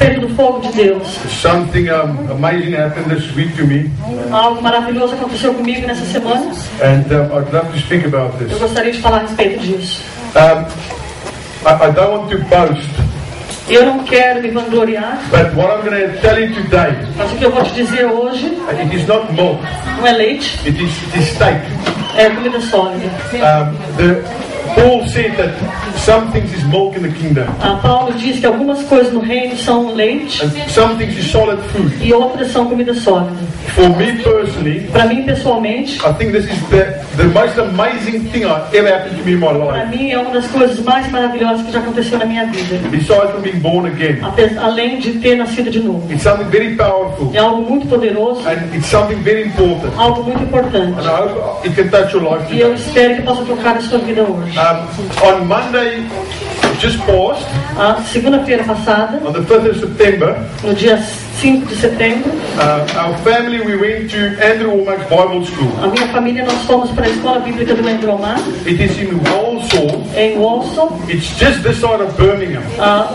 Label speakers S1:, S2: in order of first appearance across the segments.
S1: respeito do fogo de Deus.
S2: Something amazing happened this week to me,
S1: Algo maravilhoso aconteceu comigo nessa semana.
S2: and I'd love to speak about this.
S1: Eu gostaria de falar a respeito disso.
S2: I don't want to boast,
S1: Eu não quero me vangloriar,
S2: but what I'm going to tell you today,
S1: mas o que eu vou te dizer hoje
S2: it is not milk,
S1: não é leite,
S2: it is steak.
S1: é comida sólida.
S2: Paul said that some things is milk in the kingdom,
S1: Paulo diz que algumas coisas no reino são leite
S2: and some things is solid food.
S1: e outras são comida sólida.
S2: For me personally,
S1: Para mim, pessoalmente,
S2: I think this is the most amazing thing ever happened to me in my
S1: para
S2: life,
S1: mim é uma das coisas mais maravilhosas que já aconteceu na minha vida.
S2: besides from being born again.
S1: Além de ter nascido de novo.
S2: It's something very powerful,
S1: É algo muito poderoso,
S2: and it's something very important,
S1: algo muito importante.
S2: and I hope it can touch your life
S1: E eu
S2: today.
S1: espero que possa tocar a sua vida hoje.
S2: On Monday, just passed,
S1: A segunda-feira passada,
S2: on the 5th of September,
S1: no dia 5 de setembro,
S2: our family, we went to Andrew Wommack's Bible School.
S1: a minha família, nós fomos para a Escola Bíblica do Andrew Wommack,
S2: It is in Walsall.
S1: em Walsall,
S2: It's just this side of Birmingham.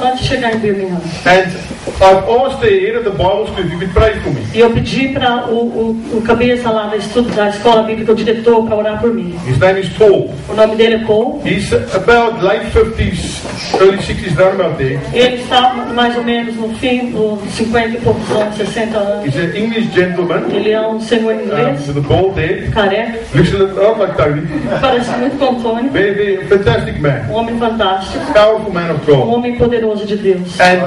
S1: antes de chegar em Birmingham.
S2: And I've asked the head of the Bible school if he could pray for me.
S1: E eu pedi para o cabeça lá da Escola Bíblica, o diretor, para orar por mim.
S2: His name is Paul.
S1: O nome dele é Paul.
S2: He's about late 50s, early 60s, round about there.
S1: Ele está mais ou menos no fim dos 50 e poucos anos, 60 anos.
S2: He's an English gentleman
S1: Ele é um senhor inglês,
S2: with a bald head.
S1: careca,
S2: Looks a lot like Tony.
S1: parece muito com Tony,
S2: Very, very fantastic man.
S1: um homem fantástico,
S2: Powerful man of
S1: um
S2: God.
S1: homem poderoso de Deus.
S2: And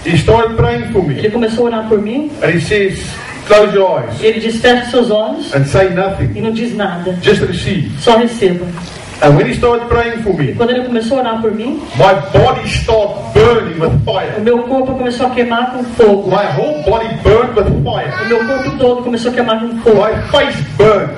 S2: he started praying for me.
S1: Ele começou a orar por mim,
S2: And he says, close your eyes
S1: ele diz, feche seus olhos
S2: and say
S1: e
S2: nothing.
S1: não diz nada,
S2: Just receive.
S1: só receba.
S2: And when he started praying for me,
S1: Quando ele começou a orar por mim,
S2: my body started burning with
S1: o
S2: fire.
S1: meu corpo começou a queimar com fogo.
S2: My whole body burned with fire.
S1: O meu corpo todo começou a queimar com fogo.
S2: My face burned.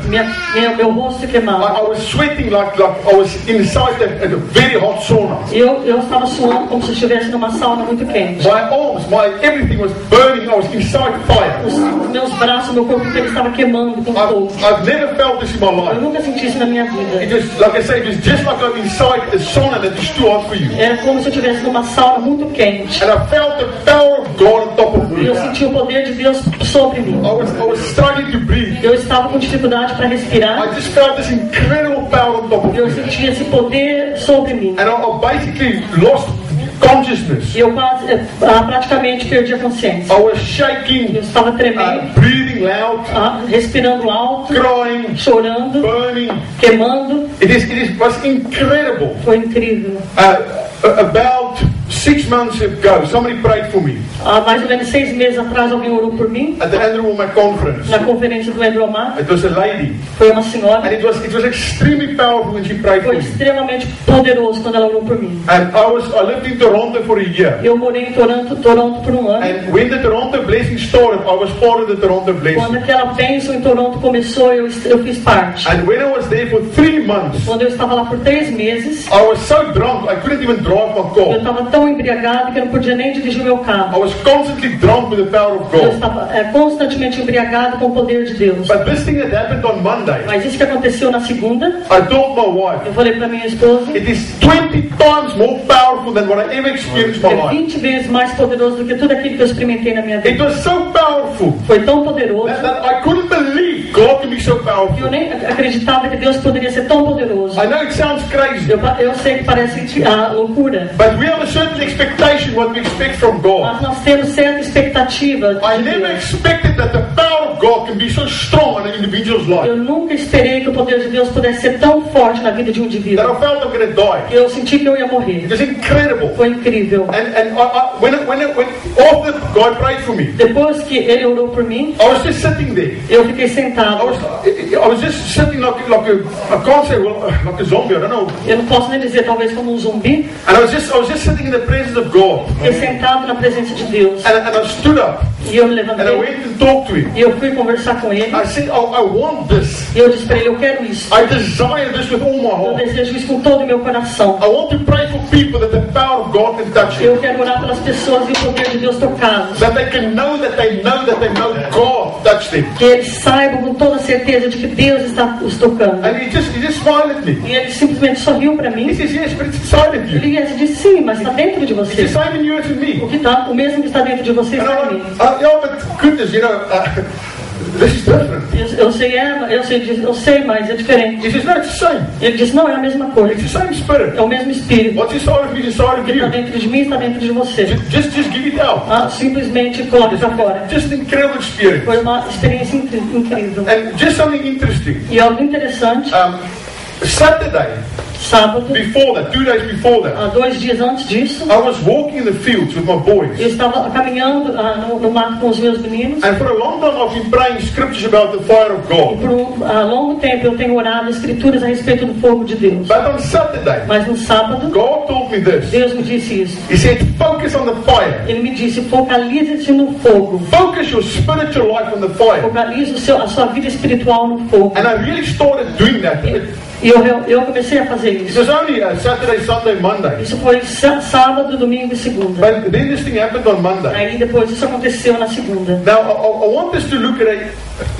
S1: Meu rosto queimava.
S2: I was sweating like I was inside a very hot sauna.
S1: Eu estava suando como se estivesse numa sauna muito quente.
S2: My arms, everything was burning. I was inside fire.
S1: Os meus braços, meu corpo inteiro estava queimando com fogo.
S2: I've never felt this in my
S1: Eu
S2: life.
S1: nunca senti isso na minha
S2: It
S1: vida.
S2: was, like I say, it was just like I'm inside a sauna that is too hot for you.
S1: Era como se eu estivesse numa sauna muito quente.
S2: And I felt the power of God on top of
S1: E
S2: me.
S1: eu senti o poder de Deus sobre mim.
S2: I was struggling to breathe.
S1: Eu estava com dificuldade para respirar.
S2: I just felt this incredible power on top of
S1: Eu
S2: me.
S1: senti esse poder sobre mim.
S2: And I basically lost consciousness.
S1: E eu quase, praticamente perdi a consciência.
S2: I was shaking,
S1: Eu estava tremendo,
S2: breathing loud,
S1: respirando alto,
S2: crying,
S1: chorando,
S2: burning.
S1: queimando.
S2: It was incredible.
S1: Foi incrível.
S2: About 6 months ago, somebody prayed for me
S1: Há mais ou menos 6 meses atrás, alguém orou por mim
S2: at the Andrew Wommack conference.
S1: na conferência do Andrew Wommack.
S2: It was a lady,
S1: Foi uma
S2: and
S1: senhora.
S2: it was extremely powerful when she prayed for
S1: Foi
S2: me.
S1: extremamente poderoso quando ela orou por mim.
S2: And I lived in Toronto for a year.
S1: Eu morei em Toronto por um ano.
S2: And when the Toronto blessing started, I was part of the Toronto
S1: Quando
S2: blessing.
S1: aquela bênção em Toronto começou, eu fiz parte.
S2: And when I was there for 3 months,
S1: Quando eu estava lá por 3 meses,
S2: I was so drunk I couldn't even drive my
S1: eu
S2: car.
S1: estava tão embriagado que eu não podia nem dirigir o meu
S2: I
S1: carro.
S2: was constantly drunk with the power of
S1: Eu
S2: God.
S1: estava constantemente embriagado com o poder de Deus.
S2: But this thing that happened on Monday,
S1: Mas isso que aconteceu na segunda,
S2: I told my wife,
S1: eu falei para minha esposa,
S2: it is 20 times more powerful than what I ever experienced in my
S1: é
S2: life.
S1: 20 vezes mais poderoso do que tudo aquilo que eu experimentei na minha
S2: It
S1: vida.
S2: was so powerful
S1: Foi tão poderoso
S2: that I couldn't believe God can be so
S1: que eu
S2: powerful.
S1: nem acreditava que Deus poderia ser tão poderoso.
S2: I know it sounds crazy,
S1: Eu sei que parece loucura,
S2: but we have a certain expectation what we expect from God.
S1: mas nós temos certa expectativa
S2: I
S1: de
S2: never
S1: Deus.
S2: expected that the power of God can be so strong in an individual's life
S1: Eu nunca esperei que o poder de Deus pudesse ser tão forte na vida de um
S2: that
S1: indivíduo.
S2: I felt I'm going to die.
S1: Eu senti que eu ia morrer.
S2: It was incredible.
S1: Foi incrível.
S2: And when after God prayed for me,
S1: Depois que ele orou por mim,
S2: I was just sitting there.
S1: eu fiquei
S2: I
S1: sentado.
S2: was just sitting like I can't say like a zombie. I don't know.
S1: Eu não posso nem dizer talvez como um zumbi.
S2: And I was just sitting in the presence of God.
S1: Fiquei sentado na presença de Deus.
S2: And I stood up
S1: E eu me
S2: and I
S1: levantei.
S2: went and talked to him.
S1: E eu fui conversar com ele.
S2: I said, oh, I want this.
S1: E eu disse para ele, eu quero isso.
S2: I desire this with all my
S1: Eu
S2: heart.
S1: desejo isso com todo o meu coração.
S2: I want to pray for people that the power of God can touch
S1: Eu
S2: them.
S1: quero orar pelas pessoas e o poder de Deus tocá-los.
S2: That they can know that they know that they know God touched them.
S1: Que eles saibam com toda certeza de que Deus está os tocando.
S2: And he just smiled at me.
S1: E ele simplesmente sorriu para
S2: He
S1: mim.
S2: says, yes, but it's inside of you.
S1: Ele disse, sim, mas está dentro de
S2: It's
S1: você.
S2: the same in you as in me.
S1: O mesmo que está dentro de você
S2: And
S1: está
S2: I'm
S1: em mim.
S2: like, yeah, but goodness, this is different.
S1: Eu sei, mas é diferente.
S2: He says, no, it's the same.
S1: Ele disse, não, é a mesma
S2: It's
S1: coisa.
S2: the same spirit.
S1: É o mesmo Espírito.
S2: What's inside of me is inside
S1: O
S2: of
S1: que está
S2: you.
S1: dentro de mim está dentro de você.
S2: Just give it out.
S1: Simplesmente coloque para fora.
S2: Just an incredible experience.
S1: Foi uma experiência incrível.
S2: And just something interesting.
S1: E algo interessante,
S2: Saturday,
S1: sábado,
S2: before that, 2 days before that,
S1: 2 dias antes disso,
S2: I was walking in the fields with my boys.
S1: eu estava caminhando no mato com os meus meninos.
S2: And for a long time I've been praying scriptures about the fire of
S1: E
S2: God.
S1: por longo tempo eu tenho orado escrituras a respeito do fogo de Deus.
S2: But on Saturday,
S1: Mas no sábado,
S2: God told me this.
S1: Deus me disse isso.
S2: He said, focus on the fire.
S1: Ele me disse, focalize-se no fogo.
S2: Focus your spiritual life on the fire.
S1: Focalize a sua vida espiritual no fogo.
S2: And I really started doing that.
S1: E eu comecei a fazer
S2: It
S1: isso.
S2: was only Saturday, Sunday, Monday.
S1: Isso foi sábado, domingo e segunda.
S2: But then this thing happened on Monday.
S1: Aí depois isso aconteceu na segunda.
S2: Now, I want us to look at a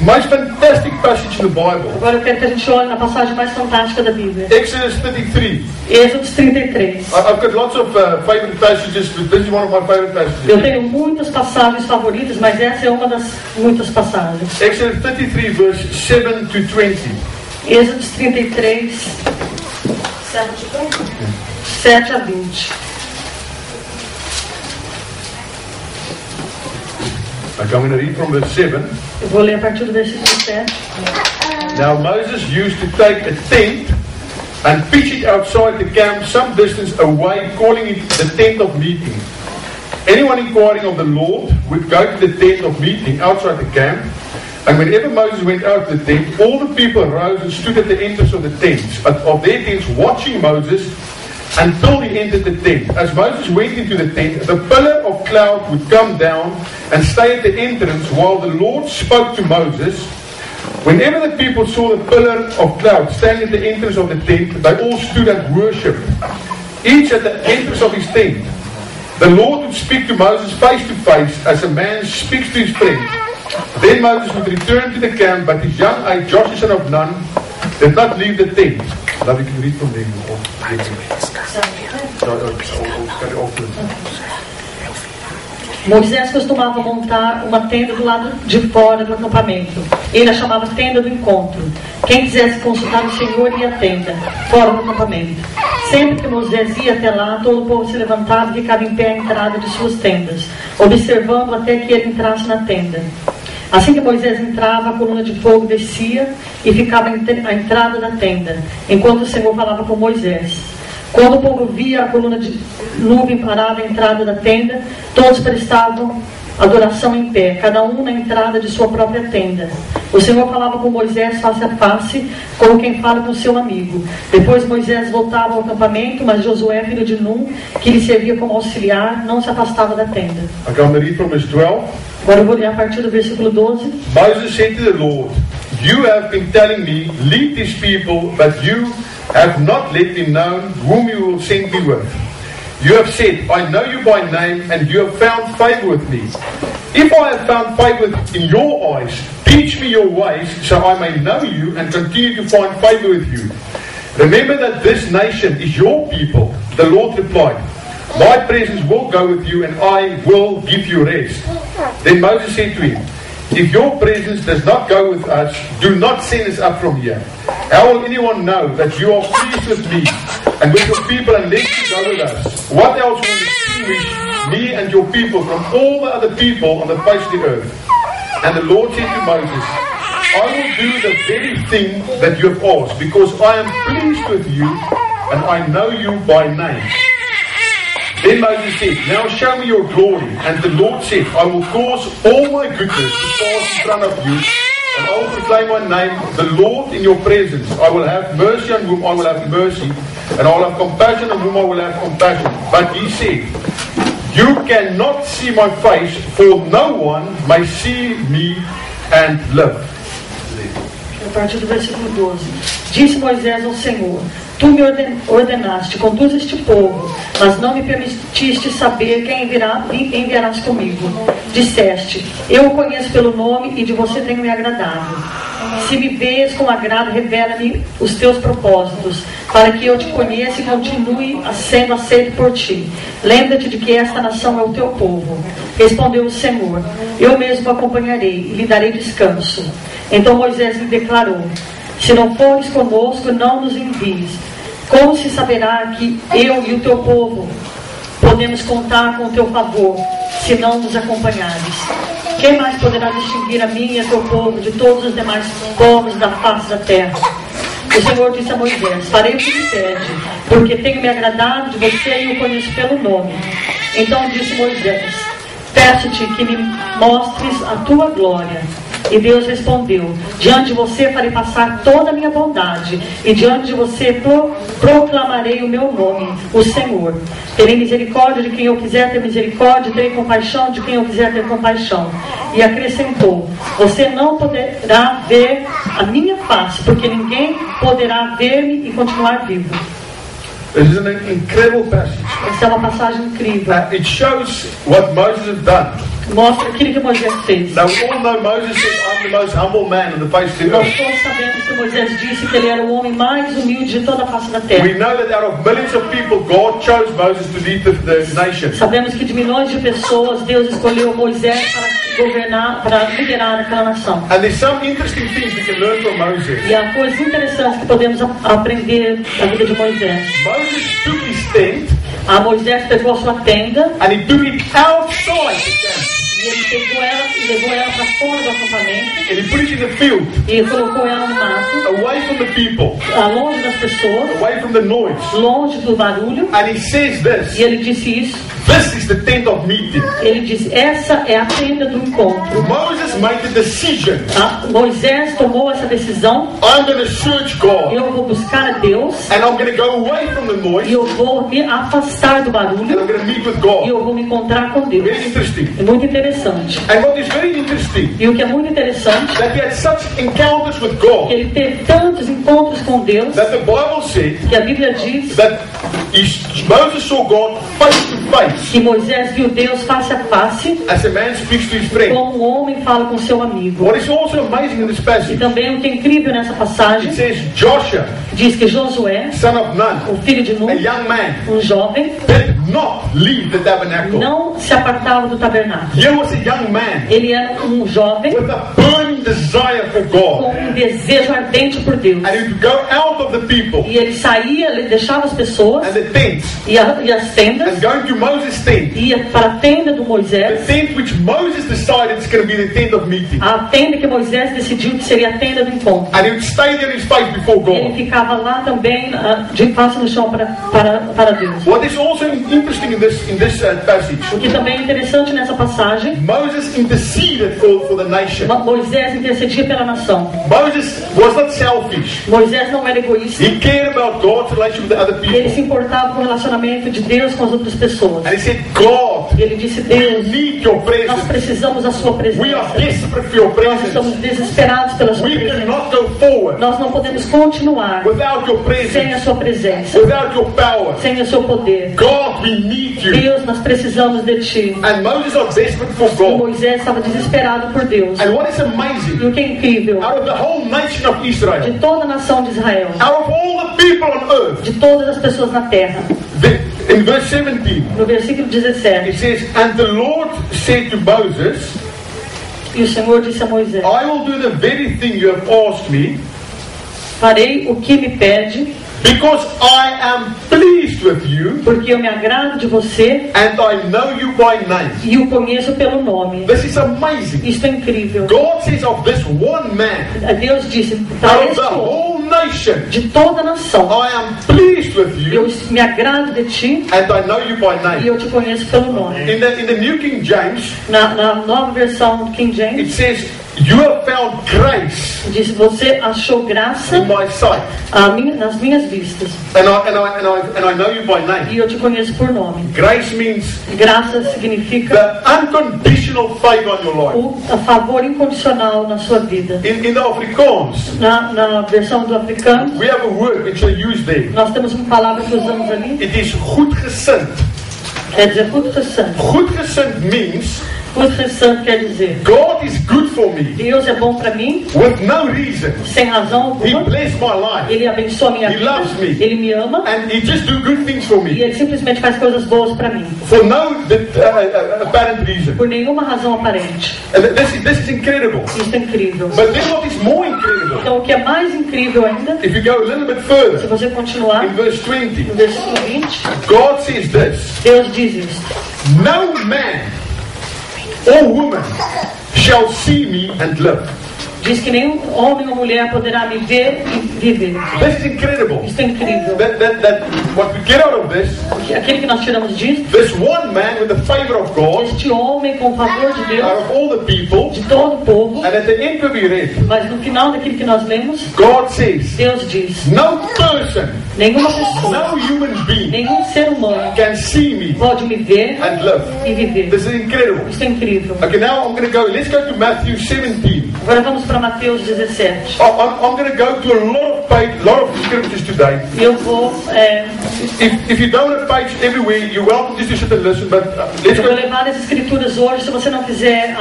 S2: most fantastic passage in the Bible.
S1: Agora eu quero que a gente olhe na passagem mais fantástica da Bíblia.
S2: Exodus 33.
S1: Êxodo 33.
S2: I've got lots of favorite passages, but this is one of my favorite passages.
S1: Eu tenho muitas passagens favoritas, mas essa é uma das muitas passagens.
S2: Exodus 33, verse 7 to 20.
S1: Êxodo 33, 7 a 20.
S2: I'm going to read from verse 7.
S1: Eu vou ler a partir do versículo 7.
S2: Now Moses used to take a tent and pitch it outside the camp some distance away, calling it the tent of meeting. Anyone inquiring of the Lord would go to the tent of meeting outside the camp. And whenever Moses went out to the tent, all the people rose and stood at the entrance of the tents, of their tents, watching Moses until he entered the tent. As Moses went into the tent, the pillar of cloud would come down and stay at the entrance while the Lord spoke to Moses. Whenever the people saw the pillar of cloud standing at the entrance of the tent, they all stood and worshipped, each at the entrance of his tent. The Lord would speak to Moses face to face as a man speaks to his friend. Then Moses would return to the camp, but his young age, Joshua son of Nun, did not leave the tent. That we can read from there.
S1: Moisés costumava montar uma tenda do lado de fora do acampamento. Ele a chamava tenda do encontro. Quem quisesse consultar o Senhor ia à tenda, fora do acampamento. Sempre que Moisés ia até lá, todo o povo se levantava e ficava em pé à entrada de suas tendas, observando até que ele entrasse na tenda. Assim que Moisés entrava, a coluna de fogo descia e ficava à entrada da tenda, enquanto o Senhor falava com Moisés. Quando o povo via a coluna de nuvem parada à entrada da tenda, todos prestavam adoração em pé, cada um na entrada de sua própria tenda. O Senhor falava com Moisés face a face, como quem fala com seu amigo. Depois Moisés voltava ao acampamento, mas Josué, filho de Nun, que lhe servia como auxiliar, não se afastava da tenda.
S2: I'm going to read from verse 12.
S1: Agora eu vou ler a partir do versículo 12.
S2: Moses said to the Lord, "You have been telling me, lead these people, but you have not let me know whom you will send me with. You have said, I know you by name, and you have found favor with me. If I have found favor in your eyes, teach me your ways, so I may know you and continue to find favor with you. Remember that this nation is your people." The Lord replied, "My presence will go with you, and I will give you rest." Then Moses said to him, "If your presence does not go with us, do not send us up from here. How will anyone know that you are pleased with me and with your people unless you go with us? What else will distinguish me and your people from all the other people on the face of the earth?" And the Lord said to Moses, "I will do the very thing that you have asked, because I am pleased with you and I know you by name." Then Moses said, "Now show me your glory." And the Lord said, "I will cause all my goodness to pass in front of you, and I will proclaim my name, the Lord, in your presence. I will have mercy on whom I will have mercy, and I will have compassion on whom I will have compassion." But he said, "You cannot see my face, for no one may see me and live."
S1: A partir do versículo 12. Disse Moisés ao Senhor: Tu me ordenaste, conduz este povo, mas não me permitiste saber quem enviarás comigo. Disseste, eu o conheço pelo nome e de você tenho me agradado. Se me vês com agrado, revela-me os teus propósitos, para que eu te conheça e continue sendo aceito por ti. Lembra-te de que esta nação é o teu povo. Respondeu o Senhor, eu mesmo o acompanharei e lhe darei descanso. Então Moisés lhe declarou, se não fores conosco, não nos envies. Como se saberá que eu e o teu povo podemos contar com o teu favor, se não nos acompanhares? Quem mais poderá distinguir a mim e a teu povo de todos os demais povos da face da terra? O Senhor disse a Moisés, farei o que me pede, porque tenho me agradado de você e o conheço pelo nome. Então disse Moisés, peço-te que me mostres a tua glória. E Deus respondeu, diante de você farei passar toda a minha bondade, e diante de você proclamarei o meu nome, o Senhor. Terei misericórdia de quem eu quiser ter misericórdia, terei compaixão de quem eu quiser ter compaixão. E acrescentou, você não poderá ver a minha face, porque ninguém poderá ver-me e continuar vivo.
S2: This is an incredible passage.
S1: Essa é uma passagem incrível.
S2: It shows what Moses has done.
S1: Mostra aquilo que Moisés fez.
S2: Now we all know Moses said, I'm the most humble man on the face of the
S1: Nós
S2: earth.
S1: todos sabemos que Moisés disse que ele era o homem mais humilde de toda a face da terra.
S2: We know that out of millions of people, God chose Moses to lead the nation.
S1: Sabemos que de milhões de pessoas, Deus escolheu Moisés para governar, para liderar aquela nação.
S2: And there's some interesting things we can learn from Moses.
S1: E há coisas interessantes que podemos aprender da vida de Moisés.
S2: Moses took his tent
S1: Moisés pegou a sua tenda
S2: and he took it outside the camp.
S1: e ele pegou ela e levou ela para fora do acampamento
S2: And he put it in the field,
S1: e colocou ela no mato,
S2: away from the people,
S1: longe das pessoas,
S2: away from the noise.
S1: longe do barulho.
S2: And he says this,
S1: E ele disse isso.
S2: this is the tent of meeting.
S1: Ele disse, essa é a tenda do encontro.
S2: Moses made the decision,
S1: Moisés tomou essa decisão.
S2: I'm going to search God
S1: Eu vou buscar a Deus
S2: and I'm going to go away from the
S1: e
S2: noise
S1: eu vou me afastar do
S2: and
S1: barulho
S2: I'm going to meet with
S1: e
S2: God.
S1: eu vou me encontrar com Deus.
S2: Very interesting.
S1: É muito interessante.
S2: And what is very interesting,
S1: E o que é muito interessante
S2: that he had such encounters with
S1: é que
S2: God
S1: ele teve tantos encontros com Deus
S2: that the Bible says
S1: que a Bíblia diz
S2: that Moses saw God face to face
S1: que Moisés viu Deus face a face,
S2: as a man speaks to his friend.
S1: como um homem fala com seu amigo.
S2: What is also amazing in this
S1: E
S2: passage,
S1: também o que é incrível nessa passagem
S2: it says Joshua,
S1: diz que Josué,
S2: son of Nun,
S1: o filho de
S2: a
S1: Nun,
S2: young man,
S1: um jovem,
S2: did not leave the tabernacle.
S1: não se apartava do tabernáculo.
S2: Here was a young man
S1: Ele era um jovem
S2: with a burning desire for
S1: com
S2: God.
S1: um desejo ardente por Deus.
S2: And he would go out of the people
S1: E ele saía, ele deixava as pessoas
S2: and the tents
S1: e as tendas,
S2: and going to Moses' tent.
S1: ia para a tenda do
S2: The
S1: Moisés,
S2: tent which Moses decided is going to be the tent of meeting.
S1: a tenda que Moisés decidiu que seria a tenda do encontro.
S2: And he would stay there in his face before
S1: Ele
S2: God.
S1: ficava lá também, de face no chão para Deus.
S2: What is also interesting in this passage,
S1: O que também é interessante nessa passagem,
S2: Moses interceded for the nation.
S1: Moisés intercedia pela nação.
S2: Moses was not selfish.
S1: Moisés não era egoísta.
S2: He cared about God's relation with the other
S1: Ele
S2: people.
S1: se importava com o relacionamento de Deus com as outras pessoas.
S2: And he said, God,
S1: E ele disse,
S2: we
S1: Deus,
S2: need your
S1: nós
S2: presence.
S1: precisamos da sua
S2: We are
S1: presença.
S2: desperate for your
S1: Nós
S2: presence.
S1: estamos desesperados pela sua
S2: We
S1: presença.
S2: cannot go forward
S1: Nós não podemos continuar
S2: without your
S1: sem a
S2: presence,
S1: sua presença,
S2: without your power.
S1: sem o seu poder.
S2: God, we need you.
S1: Deus, nós precisamos de ti.
S2: And Moses was desperate for
S1: E
S2: God.
S1: Moisés estava desesperado por Deus.
S2: And what is
S1: E
S2: amazing,
S1: o que é incrível,
S2: out of the whole nation of Israel,
S1: de toda a nação de Israel,
S2: out of all the people on earth,
S1: de todas as pessoas na terra,
S2: in verse 17,
S1: no versículo 17,
S2: it says, and the Lord said to Moses,
S1: e o Senhor disse a Moisés,
S2: I will do the very thing you have asked me,
S1: farei o que me pede,
S2: because I am pleased with you,
S1: porque eu me agrado de você
S2: and I know you by name.
S1: e o conheço pelo nome.
S2: This is amazing.
S1: Isto é incrível.
S2: God says of this one man,
S1: Deus disse para
S2: out of
S1: este
S2: the
S1: homem,
S2: whole nation,
S1: de toda a nação,
S2: I am pleased with
S1: eu
S2: you,
S1: me agrado de ti
S2: and I know you by
S1: e
S2: name.
S1: eu te conheço pelo nome.
S2: In the New King James,
S1: Na nova versão King
S2: it
S1: James,
S2: says, You have found grace
S1: Disse, você achou graça
S2: in my sight,
S1: nas minhas vistas.
S2: and I know you by name.
S1: E eu te conheço por nome.
S2: Grace means
S1: Graça significa
S2: the unconditional favor on your life.
S1: o favor incondicional na sua vida.
S2: In the Afrikaans,
S1: Na versão do africano,
S2: we have a word which I use there.
S1: nós temos uma palavra que usamos ali.
S2: It is goedgesind.
S1: Quer dizer, goedgesind.
S2: Goedgesind means
S1: Goedgesind quer dizer,
S2: God is good for me
S1: Deus é bom para mim,
S2: with no reason.
S1: sem razão
S2: He
S1: alguma.
S2: bless my life,
S1: Ele abençoa minha
S2: He
S1: vida.
S2: loves me.
S1: Ele me ama.
S2: and He just do good things for
S1: E
S2: me
S1: ele simplesmente faz coisas boas para mim.
S2: for no apparent reason.
S1: Por nenhuma razão aparente.
S2: And this is incredible.
S1: Isso é incrível.
S2: But then what is more incredible,
S1: Então o que é mais incrível ainda,
S2: if you go a little bit
S1: se
S2: further,
S1: você continuar
S2: in verse 20,
S1: no versículo 20,
S2: God says this:
S1: Deus diz isso.
S2: no man or woman shall see me and live.
S1: Diz que nenhum homem ou mulher poderá me ver e viver.
S2: This is incredible.
S1: Isso é incrível.
S2: That what we get out of this,
S1: Aquele que nós tiramos disso,
S2: this one man with the favor of God
S1: este homem com o favor de
S2: out
S1: Deus,
S2: of all the people,
S1: de todo o povo,
S2: and at the end of we read,
S1: mas no final daquilo que nós lemos,
S2: God says,
S1: Deus diz,
S2: no person,
S1: nenhuma pessoa,
S2: no human being
S1: nenhum ser humano
S2: can see me
S1: pode me ver
S2: and live.
S1: e viver.
S2: This is incredible.
S1: Isso é incrível.
S2: Okay, now I'm going to go. Let's go to Matthew 17.
S1: Agora vamos para Mateus 17.
S2: I'm going to go to a lot of scriptures today.
S1: E eu vou,
S2: If you don't have page everywhere, you're welcome just to sit and listen. But let's
S1: eu vou
S2: go.
S1: levar as escrituras hoje. Se você não quiser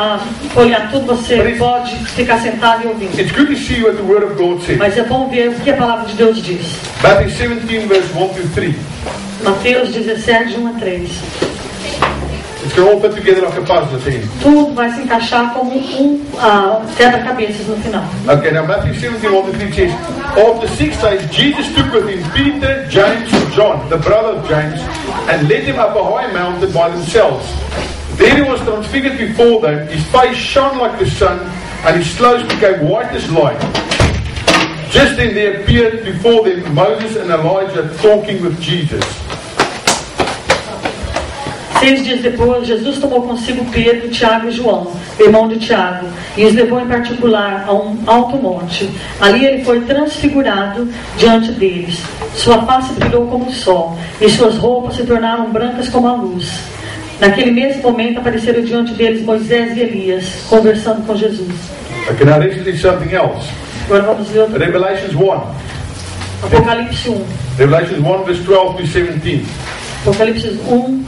S1: olhar tudo, você pode ficar sentado e ouvir.
S2: It's good to see what the Word of God says.
S1: Mas é bom ver o que a palavra de Deus diz.
S2: Matthew 17, verse 1 to 3.
S1: Mateus 17, de 1 a 3.
S2: It's going to all fit together like a puzzle at the end.
S1: Tudo vai se encaixar como quebra-cabeças no final.
S2: Okay, now Matthew 17, 1 to 3 says, after 6 days, Jesus took with him Peter, James, and John, the brother of James, and led them up a high mountain by themselves. There he was transfigured before them. His face shone like the sun, and his clothes became white as light. Just then there appeared before them Moses and Elijah talking with Jesus.
S1: 6 dias depois, Jesus tomou consigo Pedro, Tiago e João, irmão de Tiago, e os levou em particular a um alto monte. Ali ele foi transfigurado diante deles. Sua face brilhou como o sol, e suas roupas se tornaram brancas como a luz. Naquele mesmo momento apareceram diante deles Moisés e Elias, conversando com Jesus.
S2: Okay, now this is something else.
S1: Agora vamos ver outro.
S2: Revelations 1.
S1: Apocalipse 1.
S2: Revelations 1, verse 12 to 17.
S1: Apocalipse 1,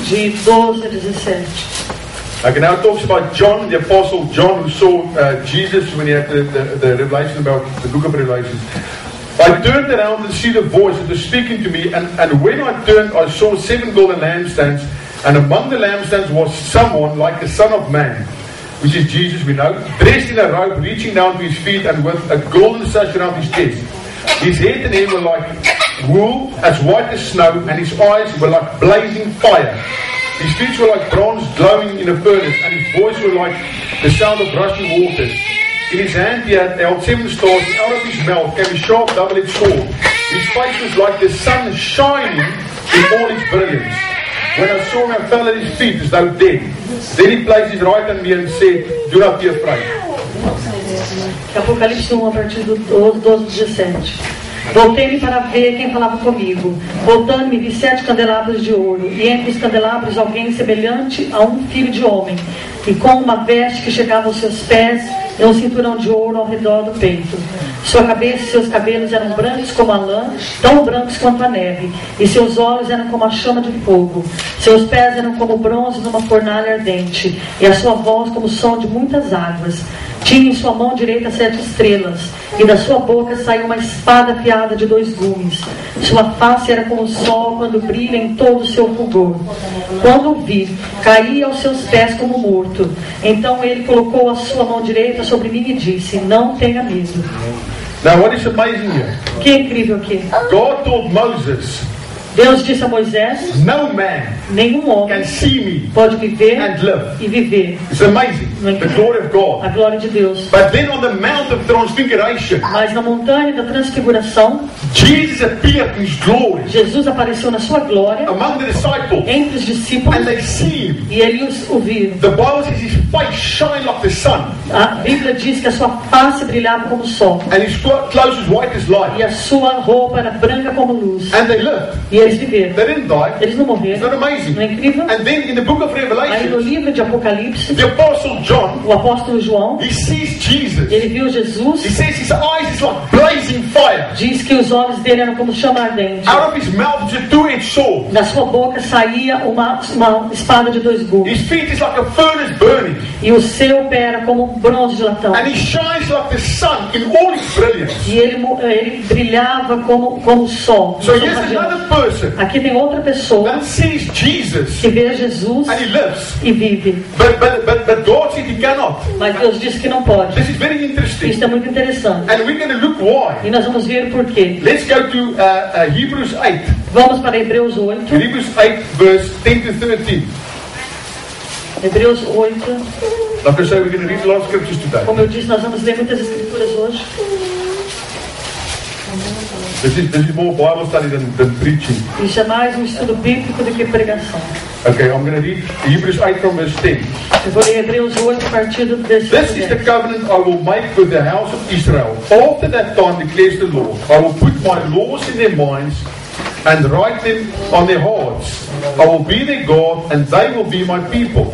S1: de 12 a 17.
S2: Okay, now it talks about John, the apostle John, who saw Jesus when he had the revelation about the book of Revelations. I turned around and see the voice that was speaking to me, and when I turned, I saw 7 golden lampstands, and among the lampstands was someone like the Son of Man, which is Jesus, we know, dressed in a robe, reaching down to his feet, and with a golden sash around his chest. His head and hair were like wool, as white as snow, and his eyes were like blazing fire. His feet were like bronze glowing in a furnace, and his voice was like the sound of rushing waters. In his hand he held 7 stars, and out of his mouth came a sharp double-edged sword. His face was like the sun shining in all its brilliance. When I saw him, I fell at his feet as though dead. Then he placed his right hand on me and said, do not be afraid.
S1: Apocalipse 1, a partir do 12, 17. Voltei-me para ver quem falava comigo. Voltando-me, vi 7 candelabros de ouro, e entre os candelabros alguém semelhante a um filho de homem, e com uma veste que chegava aos seus pés, e um cinturão de ouro ao redor do peito. Sua cabeça e seus cabelos eram brancos como a lã, tão brancos quanto a neve, e seus olhos eram como a chama de fogo. Seus pés eram como bronze numa fornalha ardente, e a sua voz como o som de muitas águas. Tinha em sua mão direita 7 estrelas, e da sua boca saiu uma espada afiada de 2 gumes. Sua face era como o sol quando brilha em todo o seu fulgor. Quando o vi, caí aos seus pés como morto. Então ele colocou a sua mão direita sobre mim e disse, não tenha medo.
S2: Now what is amazing here?
S1: Que é incrível aqui.
S2: God told Moses
S1: Deus disse a Moisés:
S2: no man
S1: nenhum homem
S2: can see me
S1: pode viver
S2: and live.
S1: e viver.
S2: It's amazing, the glory of God.
S1: A glória de Deus.
S2: But then on the Mount of Transfiguration,
S1: Mas na montanha da transfiguração,
S2: Jesus appeared in his glory
S1: Jesus apareceu na sua glória
S2: among the disciples,
S1: entre os discípulos
S2: and they see him.
S1: e eles o viram.
S2: The Bible says his face shine like the sun,
S1: A Bíblia diz que a sua face brilhava como o sol
S2: and his clothes as white as light.
S1: e a sua roupa era branca como luz.
S2: And they lived.
S1: E eles viveram.
S2: They didn't die.
S1: Eles não
S2: It's
S1: morreram.
S2: not amazing.
S1: Não é incrível?
S2: And then in the book of
S1: Aí no
S2: Revelation,
S1: livro de Apocalipse,
S2: the Apostle John,
S1: o apóstolo João,
S2: he sees Jesus.
S1: ele viu
S2: He
S1: Jesus,
S2: says his eyes is like blazing fire.
S1: diz que os olhos dele eram como chama ardente.
S2: Out of his mouth is a two-edged sword.
S1: Da sua boca saía uma espada de dois gumes.
S2: His feet is like a furnace burning.
S1: E o seu pé era como um bronze de latão.
S2: And he shines like the sun in all his brilliance.
S1: E ele brilhava como o sol.
S2: So here's another person
S1: Aqui tem outra pessoa
S2: that sees Jesus
S1: que vê Jesus
S2: and he lives.
S1: e vive.
S2: But God said he cannot.
S1: Mas Deus disse que não pode.
S2: This is very interesting.
S1: Isso é muito interessante.
S2: And we're going to look why.
S1: E nós vamos ver por quê.
S2: Let's go to Hebrews 8.
S1: Vamos para Hebreus 8.
S2: Hebrews 8 verse 10 to 13.
S1: Hebreus 8.
S2: Like I say, we're going to read a lot of scriptures today.
S1: Como eu disse, nós vamos ler muitas escrituras hoje.
S2: This is more Bible study than preaching.
S1: Isso é mais um estudo bíblico do que pregação.
S2: Okay, I'm going to read Hebrews 8 from verse 10.
S1: Eu vou ler Hebreus 8 a partir do versículo
S2: This is the
S1: 10.
S2: covenant I will make with the house of Israel. After that time declares the Lord, I will put my laws in their minds and write them on their hearts. I will be their God and they will be my people.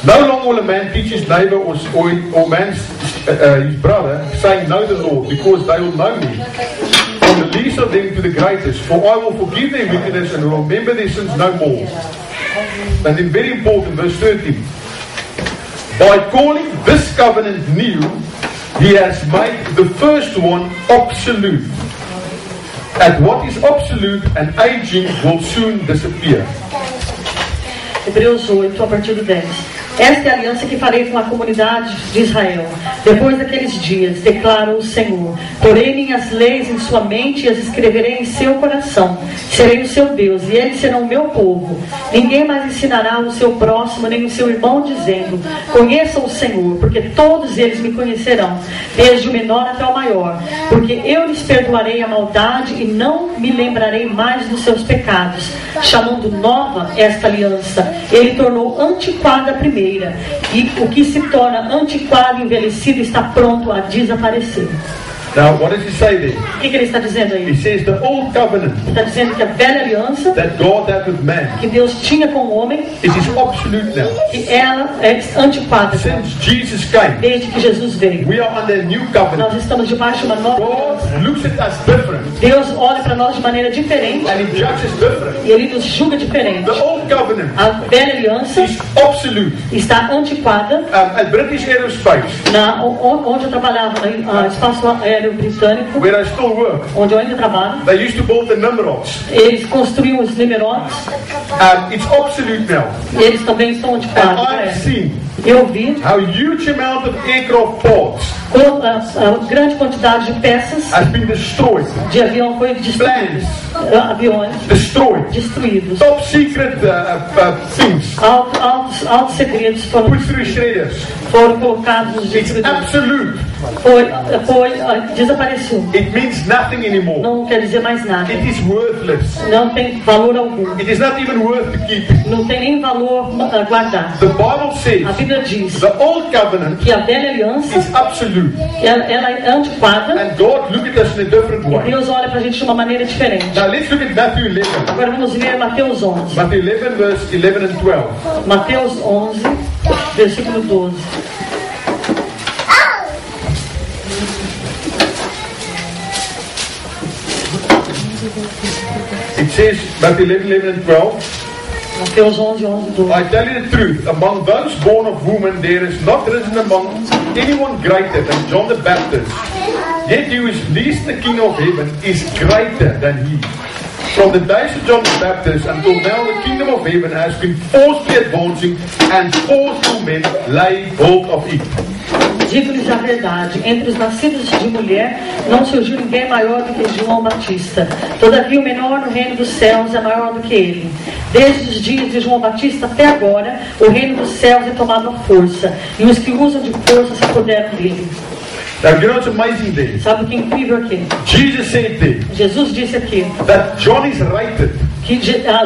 S2: No longer will a man teach his neighbor or man his brother, saying, know the Lord, because they will know me, from the least of them to the greatest. For I will forgive their wickedness and will remember their sins no more. And then very important, verse 13. By calling this covenant new, he has made the first one absolute. And what is absolute and aging will soon disappear.
S1: Hebreus 8, a partir do 10. Esta é a aliança que farei com a comunidade de Israel. Depois daqueles dias, declara o Senhor, porei minhas leis em sua mente e as escreverei em seu coração. Serei o seu Deus e eles serão o meu povo. Ninguém mais ensinará o seu próximo nem o seu irmão, dizendo, conheçam o Senhor, porque todos eles me conhecerão, desde o menor até o maior. Porque eu lhes perdoarei a maldade e não me lembrarei mais dos seus pecados. Chamando nova esta aliança, ele tornou antiquada a primeira. E o que se torna antiquado e envelhecido está pronto a desaparecer.
S2: Now, what does he say there?
S1: O que ele está dizendo
S2: He
S1: aí?
S2: says the old covenant
S1: Ele está dizendo que a velha aliança
S2: that God had with man,
S1: que Deus tinha com o homem,
S2: it is absolute now.
S1: que ela é antiquada
S2: Since Jesus came,
S1: desde que Jesus veio.
S2: we are under a new
S1: Nós
S2: covenant.
S1: estamos debaixo de uma nova aliança.
S2: God looks at us different
S1: Deus olha para nós de maneira diferente
S2: and he judges different.
S1: e Ele nos julga diferente.
S2: The old covenant
S1: A velha aliança
S2: is absolute.
S1: está antiquada.
S2: At British Aerospace,
S1: Onde eu trabalhava, no Espaço Aéreo Britânico,
S2: where I still work,
S1: onde eu ainda trabalho,
S2: they used to build the Nimrods.
S1: eles construíam os Nimrods.
S2: It's absolute now.
S1: E eles também estão
S2: And
S1: antiquados.
S2: I've seen
S1: Eu vi
S2: how huge amount of aircraft parts
S1: a grande quantidade de peças
S2: has been destroyed.
S1: de avião foi destruídas. Aviões
S2: Destroyed.
S1: destruídos.
S2: Top secret things
S1: Altos segredos
S2: put through shredders.
S1: foram colocados nos
S2: It's
S1: destruidores.
S2: absolute.
S1: Desapareceu.
S2: It means nothing anymore.
S1: Não quer dizer mais nada.
S2: It is worthless.
S1: Não tem valor algum.
S2: It is not even worth to keep.
S1: Não tem nem valor guardar.
S2: The Bible
S1: A
S2: says
S1: Bíblia diz
S2: the old covenant
S1: que a velha aliança
S2: is absolute.
S1: ela é antiquada.
S2: And God look at us in a different way.
S1: Deus olha para a gente de uma maneira diferente.
S2: Now let's look at Matthew 11.
S1: Agora vamos ver Mateus 11.
S2: Matthew 11 verse 11 and 12.
S1: Mateus 11, versículo 12.
S2: It says, Matthew 11 and 12.
S1: Mateus 11, 12.
S2: I tell you the truth, among those born of woman there is not risen among anyone greater than John the Baptist. Yet he who is least in the kingdom of heaven is greater than he. From the days of John the Baptist until now, the kingdom of heaven has been forcefully advancing, and forceful men lay hold of it.
S1: Digo-lhes a verdade, entre os nascidos de mulher não surgiu ninguém maior do que João Batista. Todavia o menor no reino dos céus é maior do que ele. Desde os dias de João Batista até agora, o reino dos céus é tomado à força, e os que usam de força se apoderam dele.
S2: Now, you know what's amazing there?
S1: Sabe o que é incrível aqui?
S2: Jesus said there
S1: Jesus disse aqui
S2: that John is rated
S1: que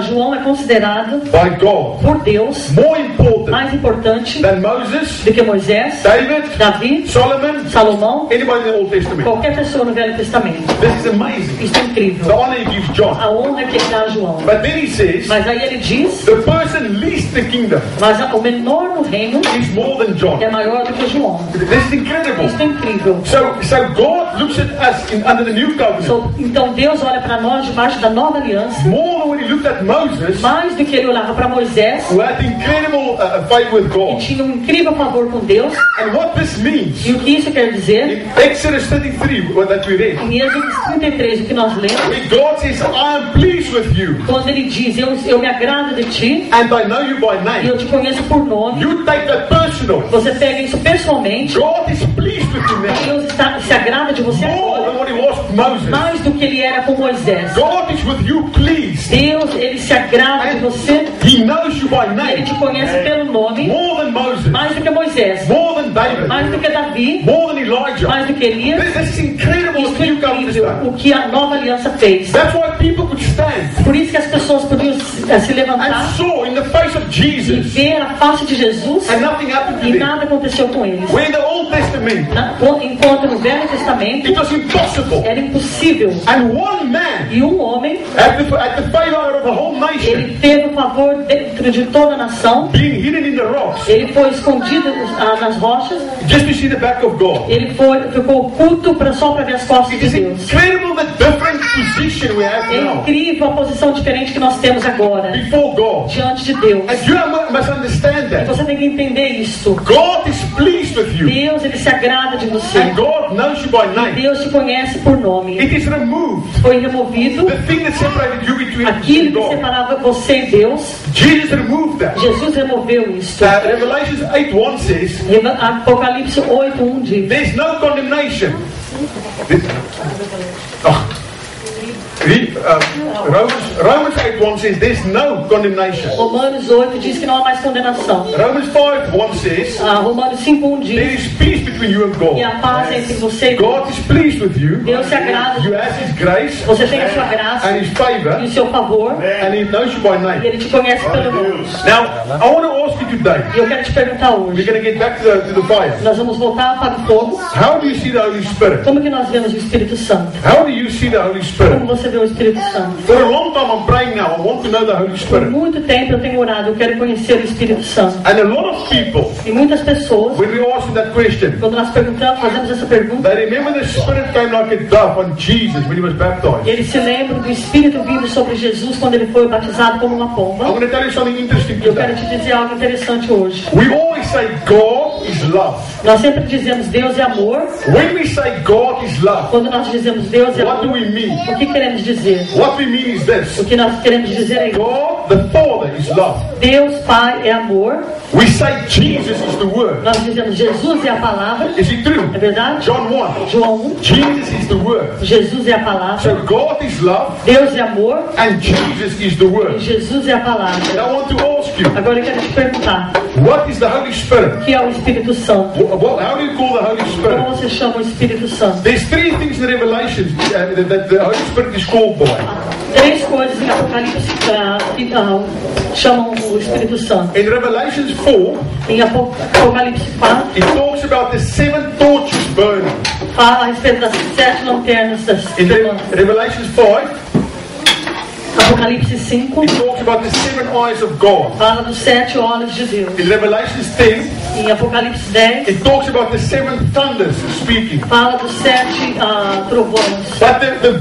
S1: João é considerado
S2: by God
S1: por Deus
S2: more important
S1: mais importante
S2: than Moses,
S1: do que Moisés,
S2: David,
S1: Davi,
S2: Solomon,
S1: Salomão,
S2: anybody in the Old Testament.
S1: qualquer pessoa no Velho Testamento.
S2: This is amazing.
S1: Isso é incrível.
S2: The honor he gives John.
S1: A honra que ele dá a João.
S2: But then he says,
S1: Mas aí ele diz,
S2: the person least the kingdom
S1: mas o menor no reino
S2: is more than John.
S1: é maior do que João.
S2: This is incredible.
S1: Isso é incrível.
S2: So God looks at us under the new covenant
S1: Então Deus olha para nós debaixo da nova aliança,
S2: more than when he looked at Moses,
S1: mais do que ele olhava para Moisés,
S2: who had incredible faith with
S1: que
S2: God.
S1: tinha um incrível favor com Deus.
S2: And what this means,
S1: E o que isso quer dizer?
S2: in Exodus 33, that we read,
S1: Em Êxodo 33, o que nós lemos,
S2: where God says, I am pleased with you,
S1: quando ele diz, eu me agrado de ti,
S2: and I know you by
S1: e
S2: name.
S1: eu te conheço por nome,
S2: You take that personal.
S1: você pega isso pessoalmente,
S2: God is pleased with you now,
S1: Deus se agrada de você
S2: more
S1: agora,
S2: than what he was with Moses.
S1: mais do que ele era com Moisés.
S2: God is with you pleased.
S1: Deus, ele se agrada de você,
S2: He knows you by
S1: ele
S2: name,
S1: te conhece pelo nome,
S2: more than Moses,
S1: mais do que Moisés,
S2: more than David,
S1: mais do que Davi,
S2: more than Elijah.
S1: mais do que Elias.
S2: This is incredible
S1: Isso
S2: what
S1: é
S2: you come to
S1: incrível,
S2: stand.
S1: o que a nova aliança fez.
S2: That's why people could stand
S1: Por isso que as pessoas podiam se
S2: and
S1: levantar
S2: saw in the face of
S1: e
S2: Jesus,
S1: ver a face de Jesus,
S2: and nothing happened to
S1: e
S2: them.
S1: nada aconteceu com eles.
S2: When in the Old Testament,
S1: Enquanto no Velho Testamento
S2: it was impossible.
S1: era impossível.
S2: And one man
S1: E um homem,
S2: at the failure of the whole nation,
S1: ele teve o favor dentro de toda a nação.
S2: being hidden in the rocks,
S1: Ele foi escondido nas rochas.
S2: just to see the back of God.
S1: Ele ficou oculto só para ver as costas
S2: It
S1: de
S2: is
S1: Deus.
S2: incredible the different position we have
S1: É
S2: now
S1: incrível a posição diferente que nós temos agora
S2: before God.
S1: diante de Deus.
S2: And you must understand
S1: E
S2: that.
S1: você tem que entender isso.
S2: God is pleased with you.
S1: Deus, ele se agrada de você.
S2: And God knows you by name.
S1: Deus te conhece por nome.
S2: It is removed.
S1: Foi removido
S2: The thing that separated you between
S1: aquilo que
S2: God.
S1: separava você e Deus.
S2: Jesus removed that.
S1: Jesus removeu isso.
S2: Revelations 8:1 says,
S1: Apocalipse 8:1 diz:
S2: there's no condemnation. Romans 8:1 says there's no condemnation.
S1: Romanos 8 diz que não há mais condenação.
S2: Romans 5:1 says
S1: Romanos 5:1
S2: there
S1: diz
S2: is peace between you and
S1: que
S2: God.
S1: a paz é entre você e Deus.
S2: God is pleased with you.
S1: Deus se agrada.
S2: You have His grace
S1: Você tem a sua graça
S2: and His favor,
S1: e o seu favor.
S2: and He knows you by
S1: E
S2: name.
S1: Ele te conhece pelo nome.
S2: Now, I want to ask you today.
S1: E eu quero te perguntar
S2: We're
S1: hoje.
S2: going to get back to the fire.
S1: Nós vamos voltar para o fogo.
S2: How do you see the Holy Spirit?
S1: Como que nós vemos o Espírito Santo?
S2: How do you see the Holy
S1: Como
S2: Spirit?
S1: você vê o Espírito Santo?
S2: For a long time, I'm praying now. I want to know the Holy
S1: Por
S2: Spirit.
S1: muito tempo eu tenho orado, eu quero conhecer o Espírito Santo.
S2: And a lot of people,
S1: E muitas pessoas,
S2: when we ask them that question,
S1: quando nós perguntamos, fazemos essa pergunta,
S2: they remember the Spirit came like a dove on Jesus when He was baptized.
S1: eles se lembram do Espírito vindo sobre Jesus quando ele foi batizado como uma
S2: I'm
S1: pomba.
S2: going to tell you something interesting
S1: Eu quero
S2: today.
S1: te dizer algo interessante hoje.
S2: We always say God is love.
S1: Nós sempre dizemos Deus é amor.
S2: When we say God is love,
S1: Quando nós dizemos Deus é
S2: what do
S1: amor,
S2: we mean?
S1: o que queremos dizer?
S2: What we mean is this.
S1: O que nós queremos dizer é isso.
S2: God, the Father, is love.
S1: Deus Pai é amor.
S2: We say Jesus is the Word.
S1: Nós dizemos Jesus é a palavra.
S2: Is it true?
S1: É verdade?
S2: John 1.
S1: João 1.
S2: Jesus is the Word.
S1: Jesus é a palavra.
S2: So God is love
S1: Deus é amor.
S2: and Jesus is the
S1: E
S2: Word.
S1: Jesus é a
S2: And
S1: palavra.
S2: I want to ask you,
S1: Agora eu quero te perguntar.
S2: what is the Holy Spirit?
S1: O que é o Espírito Santo?
S2: How do you call the Holy
S1: Como
S2: Spirit?
S1: você chama o Espírito Santo?
S2: There's three things in Revelation that the Holy Spirit is called by.
S1: Três coisas em Apocalipse que chamam o Espírito Santo.
S2: In Revelations 4,
S1: Em Apocalipse 4,
S2: it talks about the 7 torches burning.
S1: fala a respeito das 7 lanternas das
S2: In
S1: semanas.
S2: Revelations 5,
S1: Apocalipse 5
S2: it talks about the 7 eyes of God.
S1: fala dos 7 olhos de Deus.
S2: In Revelations 10,
S1: Em Apocalipse 10,
S2: it talks about the 7 thunders speaking.
S1: fala dos 7 trovões.
S2: But the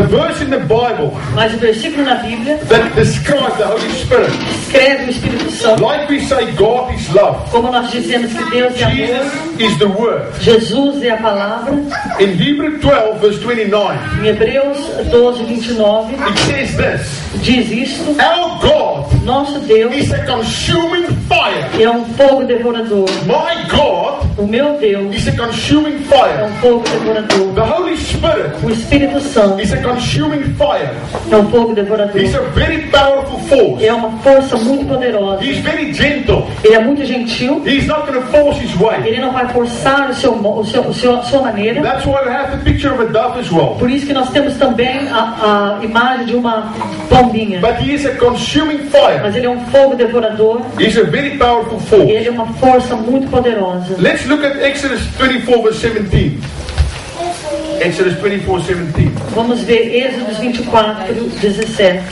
S2: verse in the Bible
S1: Mas o versículo na Bíblia
S2: that describes the Holy Spirit,
S1: escreve o Espírito Santo.
S2: like we say, God is love.
S1: Como nós dizemos que Deus é amor,
S2: Jesus is the Word.
S1: Jesus é a palavra.
S2: In Hebrews 12, verse 29,
S1: Em Hebreus 12, 29,
S2: it says this:
S1: diz isto:
S2: Our God
S1: nosso Deus
S2: is a consuming fire.
S1: é um fogo devorador.
S2: My God
S1: O meu Deus
S2: is a consuming
S1: é
S2: fire.
S1: um fogo devorador.
S2: The Holy Spirit
S1: O Espírito Santo
S2: is a consuming fire.
S1: é um fogo devorador.
S2: He's a very powerful force.
S1: É uma força muito poderosa.
S2: He's very gentle.
S1: Ele é muito gentil.
S2: He's not going to force his way.
S1: Ele não vai forçar a sua maneira.
S2: That's why we have the picture of a dove as well.
S1: Por isso que nós temos também a imagem de uma pombinha.
S2: But he is a consuming fire.
S1: Mas ele é um fogo devorador.
S2: He's a very powerful
S1: E
S2: force.
S1: ele é uma força muito poderosa.
S2: Let's look at Exodus 24, verse 17. Exodus 24, 17.
S1: Vamos ver Êxodo 24, 17.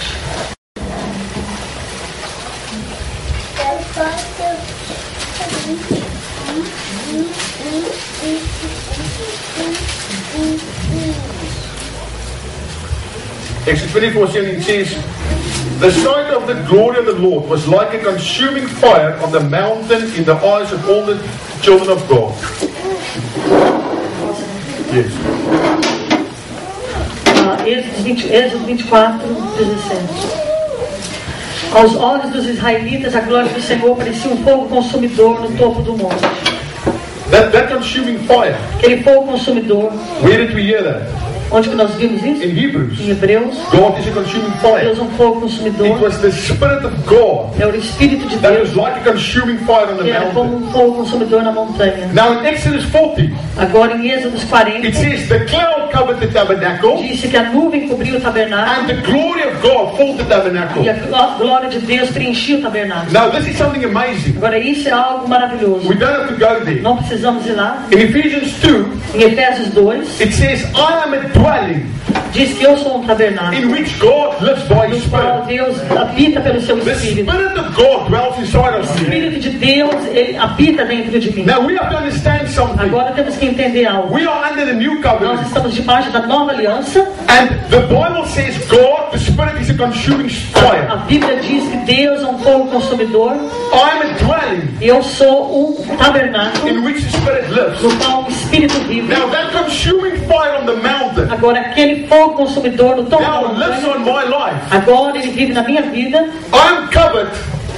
S2: Exodus 24, 17 says, The sight of the glory of the Lord was like a consuming fire on the mountain in the eyes of all the children of God. Yes.
S1: Êxodo 24, 17. Aos olhos dos israelitas, a glória do Senhor parecia um fogo consumidor no topo do monte.
S2: That consuming fire,
S1: Aquele fogo consumidor,
S2: where did we hear that?
S1: onde que nós vimos isso?
S2: In Hebrews.
S1: Em Hebreus.
S2: God is a consuming fire.
S1: Deus é um fogo consumidor.
S2: It was the Spirit of God
S1: É o Espírito de
S2: that
S1: Deus
S2: was like a consuming fire on the
S1: que era como
S2: mountain.
S1: um fogo consumidor na montanha.
S2: Now in Exodus 40,
S1: Agora em Êxodo 40,
S2: it says the cloud covered the tabernacle
S1: disse que a nuvem cobriu o tabernáculo
S2: and the glory of God filled the tabernacle.
S1: e a glória de Deus preenchia o tabernáculo.
S2: Now this is something amazing.
S1: Agora isso é algo maravilhoso.
S2: We don't have to go there.
S1: Não precisamos ir lá.
S2: In Ephesians 2,
S1: Em Efésios 2,
S2: it says, I am a dwelling
S1: diz que eu sou um tabernáculo,
S2: in which God lives by His
S1: no qual
S2: Spirit.
S1: Deus habita pelo seu
S2: The
S1: Espírito.
S2: Spirit of God dwells inside
S1: O
S2: us.
S1: Espírito de Deus, ele habita dentro de mim.
S2: Now we have to understand something.
S1: Agora temos que entender algo.
S2: We are under the new
S1: Nós
S2: covenant.
S1: estamos debaixo da nova aliança.
S2: And the Bible says God, the Spirit is a consuming
S1: A
S2: fire.
S1: Bíblia diz que Deus é um fogo consumidor.
S2: I am a dwelling
S1: E eu sou um tabernáculo
S2: in which the Spirit lives.
S1: no qual o Espírito vive.
S2: Now that consuming fire on the mountain
S1: Agora aquele fogo consumidor no topo da
S2: now lives
S1: montanha,
S2: on my life.
S1: agora ele vive na minha vida.
S2: I am covered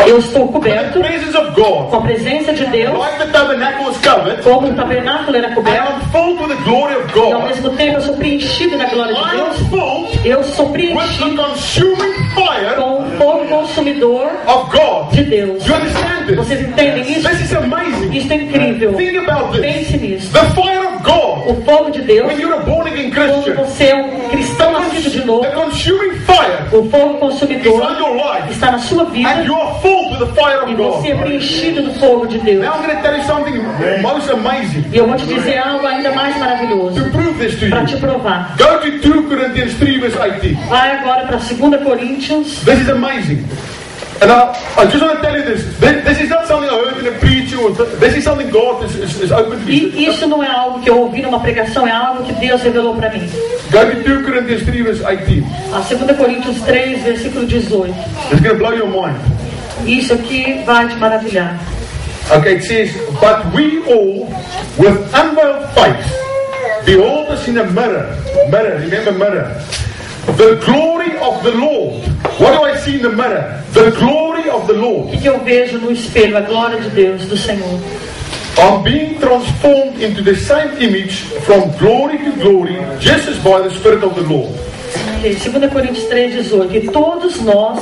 S1: Eu estou
S2: by
S1: coberto
S2: the presence of God.
S1: com a presença de Deus,
S2: Like the tabernacle was covered,
S1: como o tabernáculo era
S2: and
S1: coberto.
S2: I'm filled with the glory of
S1: E ao
S2: God.
S1: mesmo tempo eu sou preenchido da glória de
S2: I
S1: Deus.
S2: am filled
S1: Eu sou
S2: with the
S1: preenchido
S2: consuming fire
S1: com o fogo consumidor
S2: of God.
S1: de Deus.
S2: You understand this?
S1: Vocês entendem isso?
S2: This is amazing.
S1: Isso é incrível.
S2: Think about this.
S1: Pense nisso.
S2: The fire of God,
S1: O fogo de Deus,
S2: when you're a born again
S1: quando
S2: Christian,
S1: você é um cristão nascido de novo,
S2: the consuming fire
S1: o fogo
S2: is
S1: consumidor
S2: on your life,
S1: está na sua vida
S2: and you are filled with the fire
S1: e
S2: of God.
S1: você é preenchido do fogo de Deus.
S2: Now I'm going to tell you something most amazing
S1: E eu vou te dizer algo ainda mais maravilhoso
S2: to prove this to
S1: para te
S2: you.
S1: provar.
S2: Go to 2 Corinthians 3 verse 18.
S1: Vai agora para 2 Coríntios.
S2: This is amazing. And I just want to tell you this. This is not something I heard in a preaching. This is something God is open to
S1: E
S2: me.
S1: isso não é algo que eu ouvi numa pregação, é algo que Deus revelou para mim.
S2: Go to 2 Corinthians 3 verse 18.
S1: A 2 Coríntios 3, versículo 18.
S2: It's going to blow your mind.
S1: Isso aqui vai te maravilhar.
S2: Okay, it says, but we all, with unveiled face, behold us in a mirror. Mirror, remember mirror. The glory of the Lord. What do I see in the mirror? The glory of the Lord.
S1: O que eu vejo no espelho? A glória de Deus, do Senhor.
S2: I'm being transformed into the same image from glory to glory, just as by the Spirit of the Lord.
S1: Ok, 2 Coríntios 3, 18. E todos nós,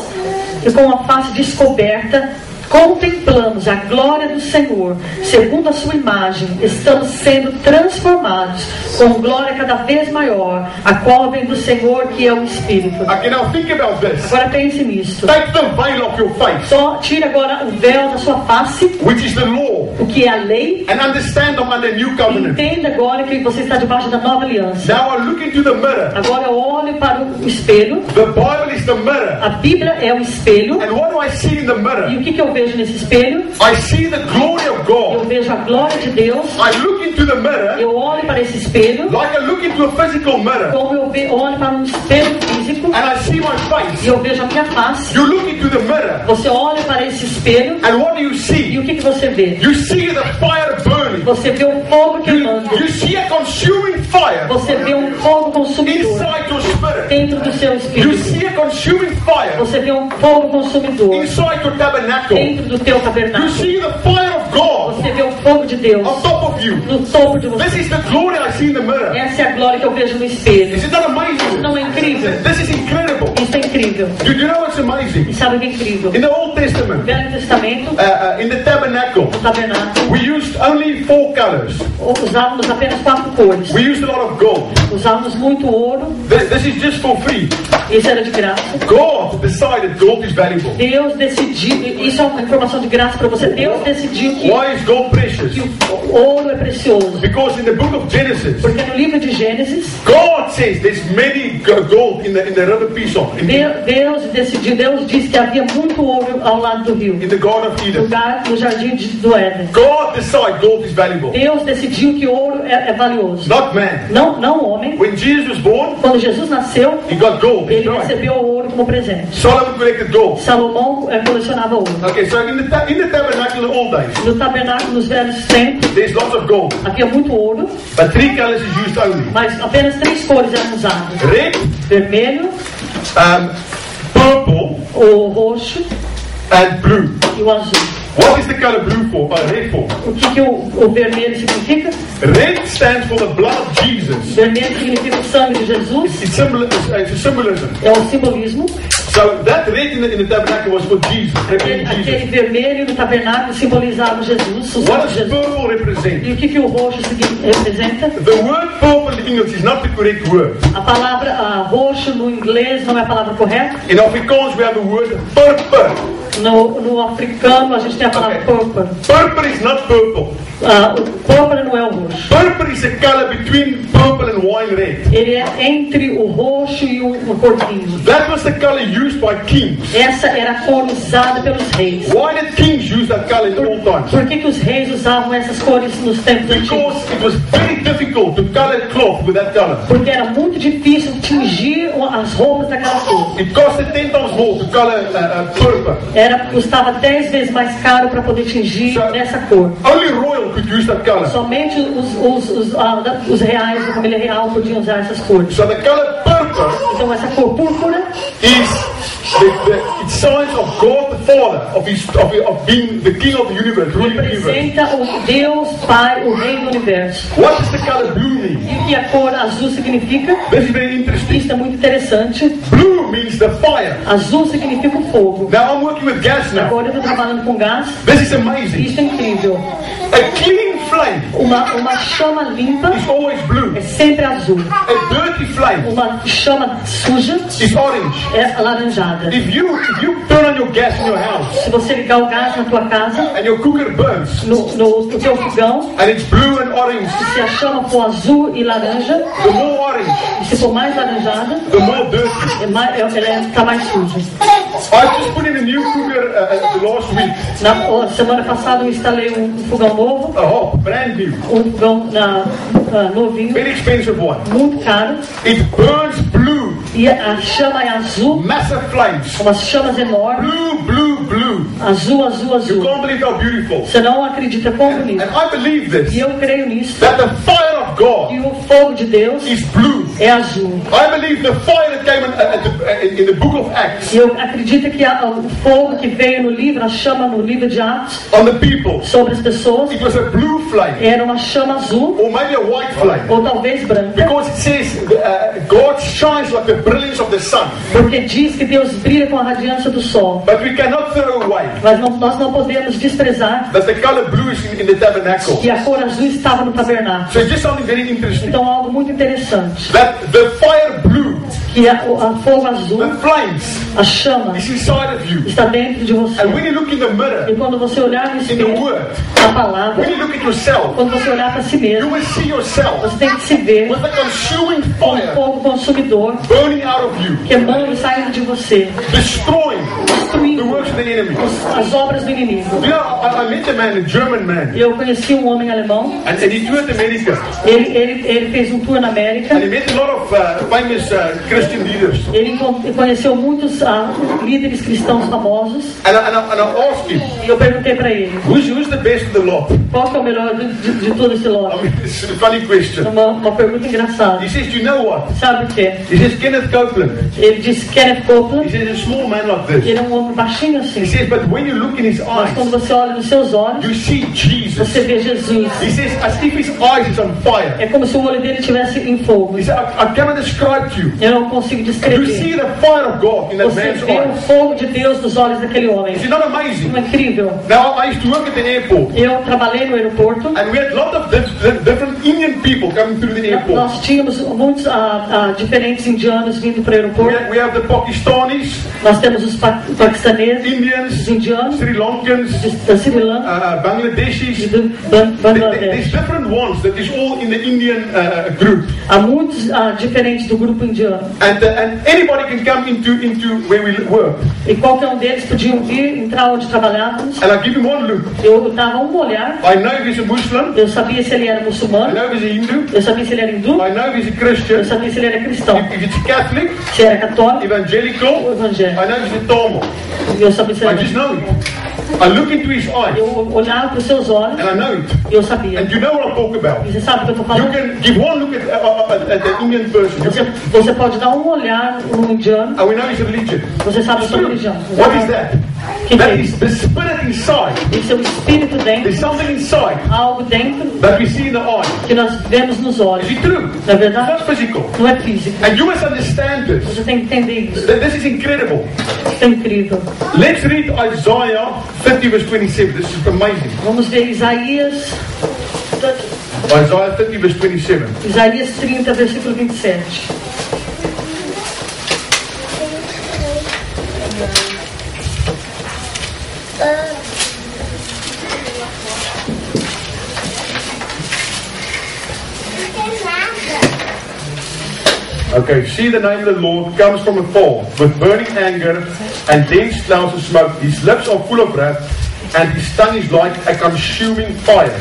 S1: que com a face descoberta, contemplamos a glória do Senhor, segundo a sua imagem, estamos sendo transformados com glória cada vez maior, a qual vem do Senhor, que é o Espírito.
S2: Okay, now think about this.
S1: Agora pense nisso.
S2: Take the veil off your face,
S1: Só tire agora o véu da sua face,
S2: which is the law,
S1: o que é a lei,
S2: and understand I'm under a new
S1: e
S2: covenant.
S1: entenda agora que você está debaixo da nova aliança.
S2: Now I look into the mirror.
S1: Agora eu olho para o espelho.
S2: The Bible is the mirror.
S1: A Bíblia é o espelho.
S2: And what do I see in the mirror?
S1: E o que eu vejo vejo nesse espelho,
S2: I see the glory of
S1: eu
S2: God.
S1: vejo a glória de Deus,
S2: I look into the mirror
S1: eu olho para esse espelho,
S2: like I look into a physical mirror,
S1: como eu olho para um espelho físico,
S2: and I see my
S1: e
S2: face.
S1: eu vejo a minha face.
S2: You look into the mirror,
S1: Você olha para esse espelho,
S2: and what do you
S1: e
S2: see?
S1: o que você vê?
S2: You see the fire burning.
S1: Você vê um fogo queimando.
S2: You see a consuming fire
S1: Você vê um fogo consumidor
S2: inside your spirit.
S1: dentro do seu
S2: You
S1: espírito.
S2: see a consuming fire
S1: Você vê um fogo consumidor
S2: inside your tabernacle.
S1: dentro do teu
S2: You
S1: tabernáculo.
S2: see the fire of God
S1: Você vê o fogo de Deus
S2: on top of you.
S1: no topo de
S2: This
S1: você.
S2: is the glory I see in the mirror.
S1: Essa é a glória que eu vejo no espelho.
S2: Is it not amazing?
S1: Não é incrível?
S2: This is incredible.
S1: Isso é incrível.
S2: Do you know what's amazing?
S1: E sabe o que é incrível?
S2: In the Old
S1: No
S2: Testament,
S1: Velho Testamento,
S2: in the tabernacle,
S1: no tabernáculo,
S2: we used only 4 colors.
S1: usávamos apenas 4 cores.
S2: We used a lot of gold.
S1: Usávamos muito ouro.
S2: This is just for free.
S1: Isso era de graça.
S2: God decided gold is valuable.
S1: Deus decidiu, isso é uma informação de graça para você. Deus decidiu que
S2: Why is gold precious?
S1: o ouro é precioso.
S2: Because in the book of Genesis,
S1: Porque no livro de Gênesis,
S2: God says there's many gold in the river Pison,
S1: Deus decidiu, Deus disse que havia muito ouro ao lado do rio,
S2: in the Garden of Eden.
S1: no jardim do Éden.
S2: God decided gold is valuable,
S1: Deus decidiu que ouro é valioso.
S2: not man.
S1: Não o homem.
S2: When Jesus was born,
S1: Quando Jesus nasceu,
S2: he got gold. That's
S1: ele
S2: right.
S1: recebeu o ouro como presente.
S2: Solomon collected gold.
S1: Salomão colecionava ouro.
S2: Okay, so in the tabernacle in the old days,
S1: No tabernáculo, nos velhos tempos,
S2: there's lots of gold,
S1: havia muito ouro,
S2: but 3 colors is used only:
S1: mas apenas 3 cores eram usadas:
S2: red,
S1: vermelho,
S2: purple,
S1: o roxo
S2: and blue.
S1: e o azul.
S2: What is the color blue for? Red for?
S1: O que o vermelho significa?
S2: Red stands for the blood of Jesus.
S1: Vermelho significa o sangue de Jesus,
S2: It's a symbolism.
S1: é o simbolismo.
S2: So that red in the tabernacle was for Jesus, representing
S1: Aquele
S2: Jesus.
S1: vermelho no tabernáculo simbolizava Jesus, o sangue
S2: What
S1: de
S2: does
S1: Jesus.
S2: purple represent?
S1: E o que o roxo representa?
S2: The word purple in English is not the correct word.
S1: A palavra roxo no inglês não é a palavra correta.
S2: In Afrikaans we have the word purper.
S1: No africano a gente tem a palavra purple.
S2: Purple is not purple.
S1: O purple não é o roxo.
S2: Purple is a color between purple and wine red.
S1: Ele é entre o roxo e o corvinho.
S2: That was the color used by kings.
S1: Essa era a cor usada pelos reis.
S2: Why did kings use that color in all times?
S1: Por que os reis usavam essas cores nos tempos antigos?
S2: Because it was very difficult to color cloth with that color.
S1: Porque era muito difícil tingir as roupas daquela cor.
S2: It costed 10 times more to color purple.
S1: Custava 10 vezes mais caro para poder tingir nessa cor.
S2: Only royal could use that color.
S1: Somente os reais, a família real, podiam usar essas cores.
S2: So the color purple
S1: Então essa cor púrpura
S2: it signs of God the Father, of being the King of the universe, ruling the universe.
S1: representa o Deus Pai, o Rei do Universo.
S2: What does the color blue mean?
S1: E o que a cor azul significa?
S2: This is very interesting.
S1: Isso é muito interessante.
S2: Blue means the fire.
S1: Azul significa o fogo.
S2: Now I'm working with gas now.
S1: Agora eu estou trabalhando com gás.
S2: This is amazing.
S1: Isso é incrível.
S2: A clean flame
S1: Uma chama limpa
S2: is always blue.
S1: é sempre azul.
S2: A dirty flame
S1: Uma chama suja
S2: is orange.
S1: é alaranjada.
S2: If you turn on your gas in your house
S1: Se você ligar o gás na tua casa,
S2: and your cooker burns
S1: no teu fogão,
S2: and it's blue and orange,
S1: se a chama for azul e laranja,
S2: the more orange,
S1: e se for mais laranjada,
S2: the more dirty.
S1: ela está mais suja.
S2: I just put in a new cooker last week.
S1: Na semana passada eu instalei um fogão novo,
S2: A hob, brand new,
S1: um fogão novinho,
S2: very expensive one.
S1: muito caro,
S2: It burns blue,
S1: e a chama é azul,
S2: massive flames,
S1: umas chamas enormes,
S2: blue.
S1: azul, azul,
S2: You
S1: azul.
S2: can't believe how beautiful.
S1: Você não acredita quão bonito.
S2: And I believe this,
S1: E eu creio nisso,
S2: that the fire of God
S1: que o fogo de Deus
S2: is blue.
S1: é azul.
S2: I believe the fire that came in the book of Acts
S1: E eu acredito que o fogo que veio no livro, a chama no livro de Atos,
S2: on the people,
S1: sobre as pessoas,
S2: it was a blue flame
S1: era uma chama azul,
S2: or maybe a white flame.
S1: ou talvez branca,
S2: Because it says God shines like the brilliance of the sun.
S1: porque diz que Deus brilha com a radiância do sol.
S2: But we cannot throw away
S1: Mas nós não podemos desprezar
S2: that the color blue is in the tabernacle.
S1: que a cor azul estava no tabernáculo.
S2: So it's just something very interesting.
S1: Então, algo muito interessante.
S2: That the fire blue
S1: que a fogo azul,
S2: the flames,
S1: as chamas,
S2: is inside of you.
S1: está dentro de você.
S2: And when you look in the mirror,
S1: E quando você olhar no
S2: in the
S1: espelho,
S2: Word,
S1: a palavra,
S2: when you look at yourself,
S1: quando você olhar para si
S2: you
S1: mesmo,
S2: will see yourself
S1: você tem que se ver
S2: with a consuming
S1: com um
S2: fire
S1: fogo consumidor,
S2: burning out of you,
S1: queimando e saindo de você,
S2: destroying the
S1: destruindo
S2: works of the enemy.
S1: as obras do inimigo.
S2: You know, I met a man, a German man,
S1: Eu conheci um homem alemão,
S2: and he toured America,
S1: ele fez um tour na América,
S2: and he met a lot of famous Christian leaders.
S1: ele conheceu muitos líderes cristãos famosos,
S2: And I asked him,
S1: e eu perguntei para ele,
S2: who's the best of the lot?
S1: qual que é o melhor de todo esse
S2: I
S1: lote?
S2: mean, it's a funny question.
S1: Uma pergunta engraçada.
S2: He says, do you know what?
S1: Sabe o quê?
S2: He says, Kenneth Copeland.
S1: Ele disse Kenneth
S2: He
S1: Copeland,
S2: says, a small man like this.
S1: ele é um homem baixinho
S2: He
S1: assim,
S2: says, but when you look in his
S1: mas quando
S2: eyes,
S1: você olha nos seus olhos,
S2: you see Jesus.
S1: você vê Jesus.
S2: He says, as if his eyes is on fire.
S1: É como se o olho dele estivesse em fogo.
S2: He said, I cannot describe to you.
S1: Eu não consigo
S2: You
S1: descrever.
S2: see the fire of God in that
S1: Você
S2: man's
S1: vê o
S2: eyes.
S1: fogo de Deus nos olhos daquele homem.
S2: Is it not amazing?
S1: Não é incrível?
S2: Now, I used to work at the airport,
S1: Eu trabalhei no aeroporto.
S2: and we had a lot of different Indian people coming through the airport.
S1: Nós tínhamos muitos diferentes indianos vindo para o aeroporto.
S2: We have the Pakistanis,
S1: Nós temos os paquistaneses, os
S2: Indians,
S1: indianos,
S2: Sri Lankans,
S1: da Sri Lanka e
S2: Bangladeshis.
S1: do
S2: There's
S1: Bangladesh.
S2: different ones that is all in the Indian group,
S1: Há muitos diferentes do grupo indiano.
S2: and anybody can come into where we work.
S1: E qualquer um deles podiam vir, entrar onde trabalhávamos.
S2: And I give him one look.
S1: Eu dava um olhar.
S2: I know if he's a Muslim.
S1: Eu sabia se ele era
S2: I
S1: muçulmano.
S2: know if he's a Hindu.
S1: Eu sabia se ele era hindu.
S2: I know if he's a
S1: Eu
S2: Christian.
S1: sabia se ele era cristão.
S2: If it's Catholic,
S1: Se era católico
S2: evangelical,
S1: ou evangélico.
S2: I know if he's a Tamil.
S1: Eu sabia se
S2: I
S1: ele
S2: just
S1: era.
S2: know it. I look into his eyes,
S1: Eu olhava para os seus olhos
S2: and I know it.
S1: e eu sabia.
S2: And you know what I talk about.
S1: E você sabe o que eu estou
S2: You
S1: falando?
S2: can give one look at the Indian person,
S1: Você pode dar um olhar no indiano,
S2: and we know his religion.
S1: você sabe a
S2: It's
S1: sua
S2: true.
S1: religião.
S2: What is that?
S1: Que
S2: That
S1: é
S2: is
S1: isso?
S2: the spirit inside.
S1: Esse é o espírito
S2: There's
S1: dentro,
S2: something inside
S1: algo dentro
S2: that we see in the eye.
S1: que nós vemos nos olhos.
S2: Is it true?
S1: Não é
S2: It's
S1: verdade?
S2: not physical.
S1: Não é físico.
S2: And you must understand this.
S1: Você tem que entender isso.
S2: This is incredible.
S1: Isso é incrível.
S2: Let's read Isaiah 50 verse 27. This is amazing.
S1: Vamos ver Isaías
S2: 30 verse 27.
S1: Isaías 30, versículo 27.
S2: Okay, see the name of the Lord comes from afar with burning anger and dense clouds of smoke. His lips are full of wrath and his tongue is like a consuming fire.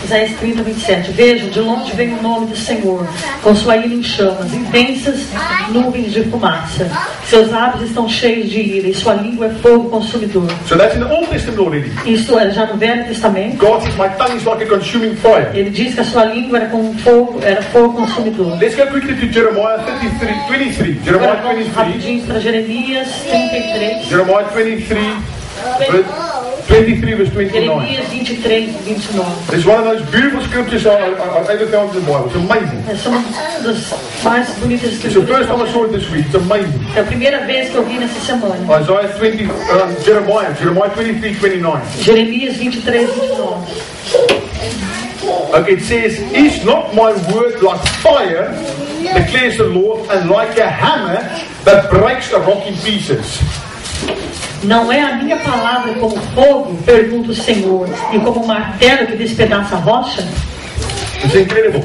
S1: Isaías 30, 27. Vejam, de longe vem o nome do Senhor, com sua ira em chamas, intensas nuvens de fumaça. Seus lábios estão cheios de ira e sua língua é fogo consumidor.
S2: So that's in the Old Testament already.
S1: Isso é já no Velho Testamento.
S2: God says, my tongue is like a consuming fire.
S1: Ele diz que a sua língua era como fogo, era fogo consumidor.
S2: Let's go quickly to Jeremiah 23. Jeremiah
S1: Agora vamos
S2: 23.
S1: rapidinho para Jeremias 33.
S2: Jeremiah 23 verse 29.
S1: Jeremias 23, 29.
S2: It's one of those beautiful scriptures I've ever found in the Bible. It's amazing.
S1: Essa é uma das mais bonitas
S2: It's the first time I
S1: escrituras.
S2: saw it this week. It's amazing.
S1: É a primeira vez que eu vi nessa semana.
S2: Isaiah 20, Jeremiah 23, 29.
S1: Jeremias 23, 29.
S2: Okay, it says, is not my word like fire, declares the Lord, and like a hammer that breaks a rock in pieces?
S1: Não é a minha palavra como fogo, pergunta o Senhor, e como um martelo que despedaça a rocha?
S2: It's incredible.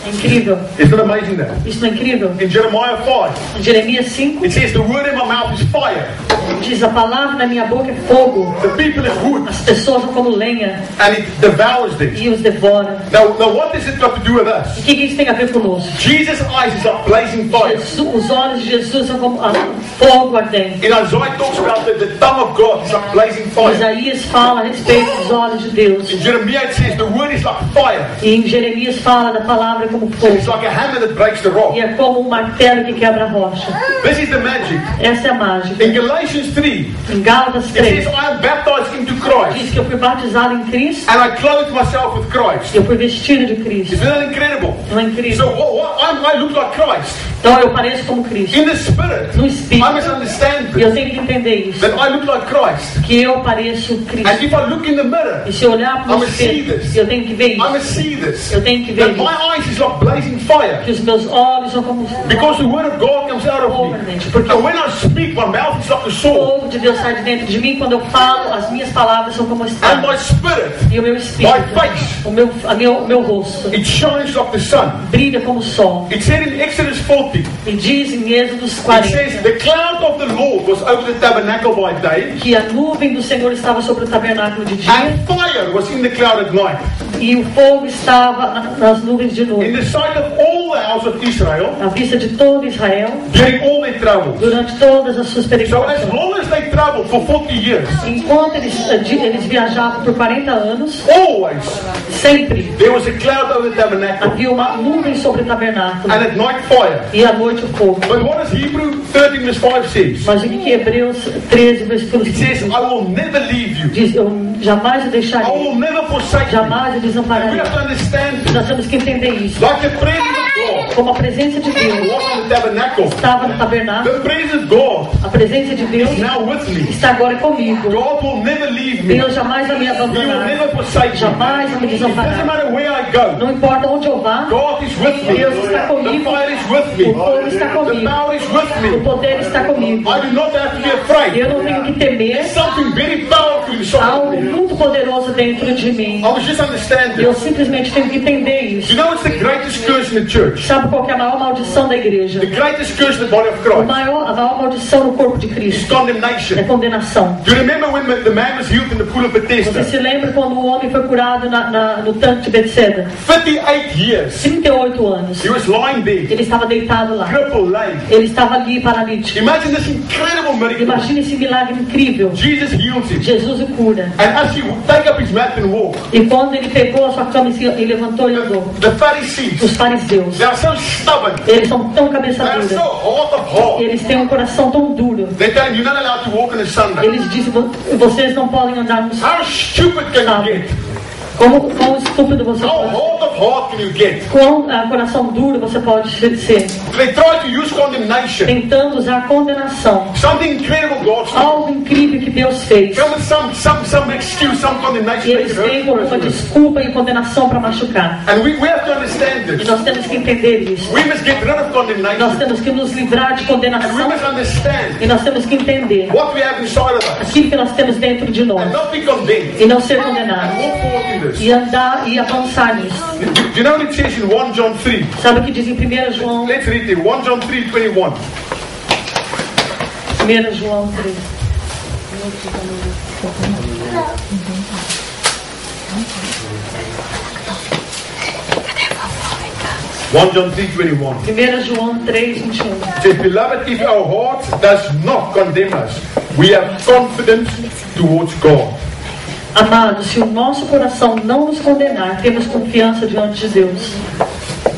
S1: É incrível.
S2: Isn't it amazing that?
S1: Isso não é incrível?
S2: In Jeremiah 5,
S1: Em Jeremias 5,
S2: it says, the word in my mouth is fire.
S1: diz: a palavra na minha boca é fogo,
S2: The people is wood,
S1: as pessoas são como lenha
S2: and it devours them.
S1: e os devora.
S2: Now what does it got to do with us?
S1: O que isso tem a ver conosco?
S2: Jesus' eyes is like blazing fire.
S1: Os olhos de Jesus são como fogo ardente.
S2: In Isaiah talks about the tongue of God is like blazing fire.
S1: Isaías fala a respeito dos olhos de Deus.
S2: In Jeremiah it says the word is like fire.
S1: E em Jeremias fala da palavra como fogo.
S2: It's like a hammer that breaks the rock.
S1: E é como um martelo que quebra a rocha.
S2: This is the magic.
S1: Essa é a mágica.
S2: In Galatians Galatians 3,
S1: Em Gálatas
S2: it
S1: 3,
S2: says, I am baptized into Christ,
S1: diz que eu fui batizado em Cristo
S2: and I clothe myself with Christ.
S1: e eu fui vestido de Cristo.
S2: Isn't that incredible?
S1: Não é
S2: So
S1: incrível?
S2: I look like Christ.
S1: Então eu pareço como Cristo.
S2: In the Spirit,
S1: No Espírito.
S2: I must understand
S1: E eu
S2: this,
S1: tenho que entender isso.
S2: that I look like Christ.
S1: Que eu pareço
S2: And
S1: Cristo.
S2: if I look in the mirror,
S1: E se eu olhar para
S2: I
S1: o
S2: must see
S1: espelho,
S2: this.
S1: eu tenho que ver
S2: I must
S1: isso.
S2: see this.
S1: Eu tenho que ver
S2: That my
S1: isso.
S2: eyes is like blazing fire.
S1: Que os meus olhos são como
S2: Because the word of God comes out of me.
S1: Porque
S2: And when I speak, my mouth is like a
S1: o
S2: sword.
S1: fogo de Deus sai de dentro de mim. Quando eu falo, as minhas palavras são como
S2: And
S1: espada.
S2: my spirit,
S1: E o meu
S2: my
S1: espírito,
S2: face,
S1: o meu rosto,
S2: it shines like the sun.
S1: brilha como o sol.
S2: It said in Exodus 40,
S1: E diz em Êxodos
S2: it
S1: 40
S2: says, the cloud of the Lord was over the tabernacle by day,
S1: que a nuvem do Senhor estava sobre o tabernáculo de dia
S2: and fire was in the cloud at night.
S1: e o fogo estava nas nuvens de
S2: In
S1: noite.
S2: the sight of all the house of Israel,
S1: À vista de todo Israel,
S2: during all their travels.
S1: durante todas as suas
S2: So as
S1: peregrinações.
S2: long as they traveled for 40 years,
S1: Enquanto eles viajavam por 40 anos,
S2: always
S1: sempre
S2: there was a cloud over the tabernacle,
S1: havia uma nuvem sobre o tabernáculo
S2: and at night fire.
S1: e à noite o fogo.
S2: But what does Hebrew 13 verse 5 says?
S1: Mas o que Hebreus 13, versículo
S2: It says,
S1: 5
S2: I will never leave you.
S1: diz: eu jamais o
S2: I
S1: deixarei,
S2: will never forsake you.
S1: jamais o
S2: We
S1: desampararei.
S2: have to understand this.
S1: Nós temos que entender isso.
S2: Like the presence of God
S1: Como a presença de Deus
S2: was in the tabernacle,
S1: estava no tabernáculo,
S2: the presence of God
S1: a presença de Deus
S2: is now with me.
S1: está agora comigo.
S2: God will never leave me.
S1: Deus jamais vai me
S2: He will
S1: abandonar,
S2: never forsake me.
S1: jamais vai me
S2: It doesn't
S1: desamparar.
S2: matter where I go.
S1: Não importa onde eu vá,
S2: God is with me.
S1: Deus está
S2: The
S1: comigo,
S2: fire is with me.
S1: o fogo está
S2: The
S1: comigo,
S2: power is with
S1: o
S2: me.
S1: poder está comigo.
S2: I do not have to be afraid.
S1: Eu não tenho que temer,
S2: Something very powerful
S1: há
S2: inside of
S1: algo
S2: me.
S1: muito poderoso dentro de mim.
S2: I was just understanding.
S1: Eu simplesmente tenho que entender
S2: You
S1: isso.
S2: know what's the greatest curse in the church?
S1: Sabe qual que é a maior maldição da igreja?
S2: The greatest curse in the body of
S1: A
S2: Christ
S1: maior maldição no corpo de
S2: is
S1: Cristo é
S2: condemnation.
S1: condenação.
S2: Do you remember when the man was healed in the pool of
S1: Você
S2: Bethesda?
S1: se lembra quando o homem foi curado no tanque de Betseda?
S2: 58 years.
S1: 38 anos.
S2: He was lying there,
S1: Ele estava deitado lá.
S2: crippled, lame.
S1: Ele estava ali paralítico.
S2: Imagine this incredible miracle.
S1: Imagine esse milagre incrível.
S2: Jesus heals him.
S1: Jesus o cura.
S2: And as he would take up his mat and walk,
S1: E quando ele pegou a sua cama e levantou e andou,
S2: the Pharisees,
S1: os fariseus,
S2: they are so stubborn.
S1: eles são tão
S2: They
S1: cabeça
S2: are so
S1: dura.
S2: hard of heart.
S1: Eles têm um coração tão duro.
S2: They tell him, you're not allowed to walk on a Sunday.
S1: Eles dizem: vocês não podem andar no
S2: How stupid can you
S1: sábado.
S2: get?
S1: Quão estúpido você
S2: How
S1: pode ser?
S2: hard of heart can you get?
S1: Quão coração duro você pode ser?
S2: They try to use condemnation.
S1: Tentando usar condenação.
S2: Something incredible God's done.
S1: Algo incrível que Deus fez.
S2: Come with some excuse, some condemnation.
S1: E
S2: make
S1: eles
S2: it hurt
S1: vêm com
S2: the
S1: alguma
S2: person.
S1: desculpa e condenação para machucar.
S2: And we have to understand
S1: E
S2: this.
S1: nós temos que entender isso.
S2: We must get rid of
S1: Nós
S2: condemnation.
S1: temos que nos livrar de
S2: And we
S1: condenação.
S2: must understand
S1: E nós temos que entender
S2: what we have inside of us.
S1: aquilo que nós temos dentro de
S2: And
S1: nós.
S2: not be condemned.
S1: E não ser
S2: And
S1: condenado.
S2: walk forward in this.
S1: E andar e avançar nisso.
S2: Do you know what it says in 1 John 3?
S1: Sabe o que diz em 1 João?
S2: Let's read it. 1 John 3:21.
S1: 1 João 3.
S2: 1 John 3:21.
S1: 1 João 3, 21.
S2: It says, beloved, if our heart does not condemn us, we have confidence towards God.
S1: Amados, se o nosso coração não nos condenar, temos confiança diante de Deus.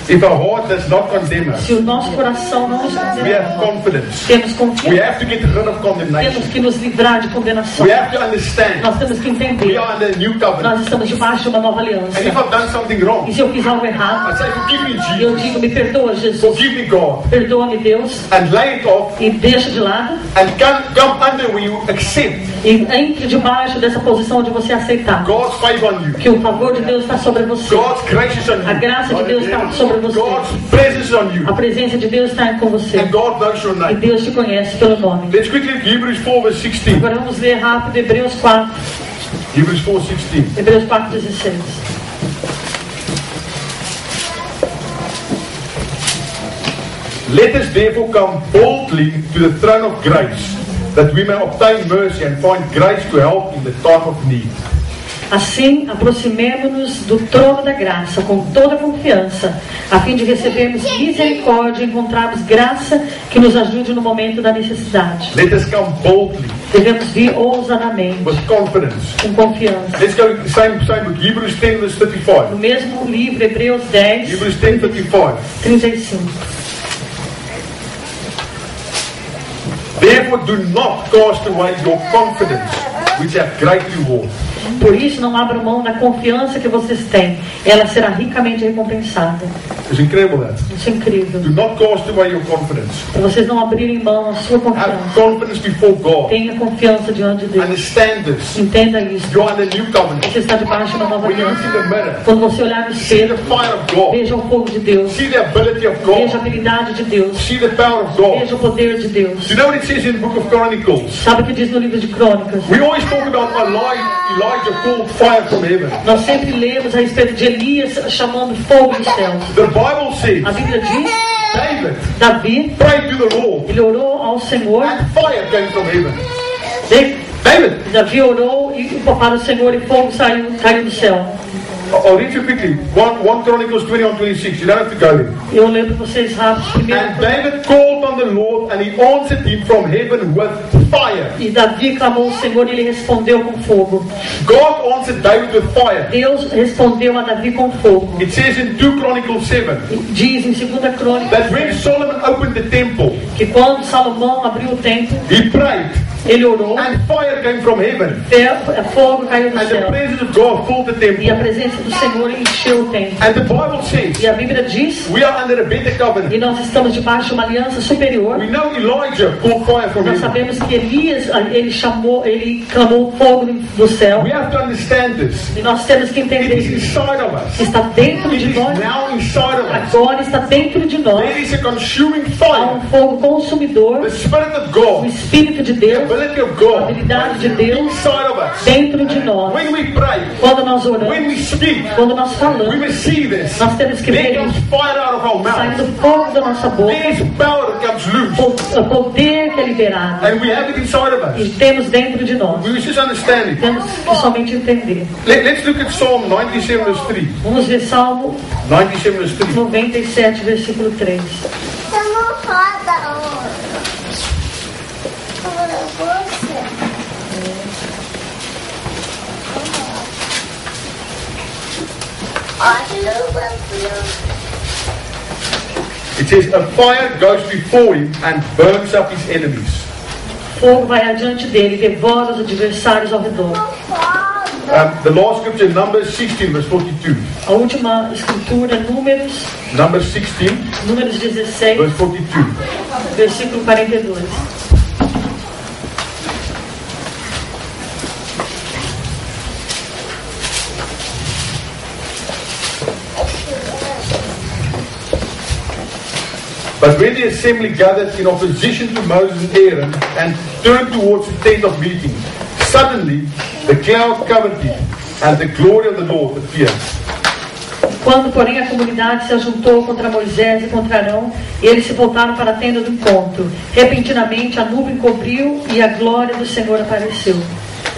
S2: If our heart does not condemn us,
S1: Se o nosso coração não nos
S2: we have
S1: condenar,
S2: confidence.
S1: temos
S2: We
S1: confiança.
S2: have to get rid of condemnation.
S1: Temos que nos livrar de condenação.
S2: We have to understand
S1: Nós temos que
S2: we
S1: entender.
S2: are under a new covenant.
S1: Nós estamos debaixo de uma nova
S2: And if
S1: aliança.
S2: I've done something wrong,
S1: E se eu fiz algo
S2: I
S1: errado,
S2: say, forgive me,
S1: eu
S2: Jesus.
S1: digo: me perdoa, Jesus.
S2: Forgive me, God.
S1: Perdoa-me, Deus.
S2: And lay it off
S1: E deixa de lado.
S2: and come under where you accept
S1: E entre debaixo dessa posição de você aceitar
S2: God's favor on you.
S1: que o favor de Deus está sobre você.
S2: God's grace is on
S1: A
S2: you.
S1: graça de Deus está sobre você.
S2: God's presence is on you.
S1: A presença de Deus está com você.
S2: And God knows your
S1: E
S2: name.
S1: Deus te conhece pelo nome.
S2: Let's quickly read Hebrews 4 verse 16.
S1: Agora vamos ler rápido Hebreus 4.
S2: Hebrews 4:16.
S1: Hebreus 4, 16.
S2: Let us therefore come boldly to the throne of grace, that we may obtain mercy and find grace to help in the time of need.
S1: Assim, aproximemo-nos do trono da graça com toda confiança, a fim de recebermos misericórdia e encontrarmos graça que nos ajude no momento da necessidade.
S2: Let us come boldly
S1: Devemos vir ousadamente,
S2: with confidence.
S1: com confiança.
S2: Let's go same book, Hebrews 10 verse 35.
S1: No mesmo livro, Hebreus 10,
S2: Hebrews 10:35.
S1: 35.
S2: Therefore Therefore, do not cast away your confidence, which have great reward.
S1: Por isso, não abram mão da confiança que vocês têm. Ela será ricamente recompensada.
S2: It's incredible that.
S1: Isso é incrível.
S2: Do not cast away your confidence.
S1: Para vocês não abrirem mão da sua
S2: Have
S1: confiança.
S2: confidence before God.
S1: Tenha confiança diante de Deus.
S2: Understand this.
S1: Entenda isso.
S2: You're under new covenant.
S1: Você está debaixo de uma nova
S2: When you look
S1: aliança.
S2: in the mirror,
S1: Quando você olhar no
S2: see the
S1: espelho,
S2: fire of God.
S1: veja o fogo de Deus.
S2: See the ability of
S1: Veja a
S2: God.
S1: habilidade de Deus.
S2: See the power of God.
S1: Veja o poder de Deus.
S2: Do you know what it says in the book of Chronicles?
S1: Sabe o que diz no livro de Crônicas?
S2: We always talk about Elijah called fire from heaven.
S1: Nós sempre lemos a respeito de Elias chamando fogo dos céus.
S2: The Bible says
S1: A Bíblia diz,
S2: David
S1: Davi,
S2: prayed to the Lord
S1: ele orou ao Senhor.
S2: and fire came from heaven.
S1: David, Davi orou para o Senhor e fogo caiu do céu.
S2: I'll read you quickly. 1 Chronicles 21:26. You don't have to go there.
S1: Eu lembro para vocês rápido. Primeiro,
S2: And David called on the Lord, and he answered him from heaven with fire.
S1: e Davi clamou ao Senhor e ele respondeu com fogo.
S2: God answered David with fire.
S1: Deus respondeu a Davi com fogo.
S2: It says in 2 Chronicles 7
S1: Diz em 2 Crônicas
S2: that when Solomon opened the temple,
S1: que quando Salomão abriu o templo,
S2: he prayed,
S1: ele orou,
S2: and fire came from heaven,
S1: fogo caiu do
S2: and the
S1: céu.
S2: presence of God filled the
S1: E a
S2: temple.
S1: presença do Senhor encheu o templo.
S2: And the Bible says
S1: E a Bíblia diz,
S2: we are under a better covenant.
S1: e nós estamos debaixo de uma aliança superior.
S2: We know Elijah called fire from
S1: Nós
S2: heaven.
S1: sabemos que Elias, ele clamou fogo do céu.
S2: We have to understand this.
S1: E nós temos que
S2: It
S1: entender
S2: is
S1: isso.
S2: inside of us.
S1: Está dentro
S2: It
S1: de
S2: is
S1: nós.
S2: now inside of us.
S1: Agora está dentro de nós.
S2: There is a consuming
S1: Há um
S2: fire.
S1: fogo consumidor.
S2: The Spirit of
S1: O
S2: God,
S1: Espírito de
S2: the
S1: Deus,
S2: ability of
S1: a
S2: God,
S1: habilidade de Deus
S2: inside of us.
S1: dentro de nós.
S2: When we pray,
S1: Quando nós
S2: when
S1: oramos,
S2: we speak,
S1: quando nós
S2: we
S1: falamos,
S2: must see this.
S1: nós temos que
S2: There
S1: ver
S2: comes
S1: isso.
S2: fire out of our
S1: Saindo
S2: mouth.
S1: fogo da nossa boca,
S2: There is power that comes loose.
S1: o poder que é liberado.
S2: And we have it inside of
S1: E
S2: us.
S1: temos dentro de nós.
S2: We must just understand it.
S1: Temos que somente entender.
S2: Let's look at Psalm 97 verse 3.
S1: Vamos ver Salmo
S2: 97 verse 3.
S1: 97, versículo 3.
S3: Eu não roda você.
S2: It says, a fire goes before him and burns up his enemies.
S1: Fogo vai adiante dele, devora os adversários ao redor.
S2: The last scripture, Numbers 16 verse 42.
S1: A última escritura, Números
S2: Numbers 16
S1: 16,
S2: verse 42.
S1: versículo 42.
S2: But when the assembly gathered in opposition to Moses and Aaron and turned towards the tent of meeting, suddenly the cloud covered it, and the glory of the Lord appeared.
S1: Quando, porém, a comunidade se ajuntou contra Moisés e contra Arão, e eles se voltaram para a tenda do encontro. Repentinamente a nuvem cobriu e a glória do Senhor apareceu.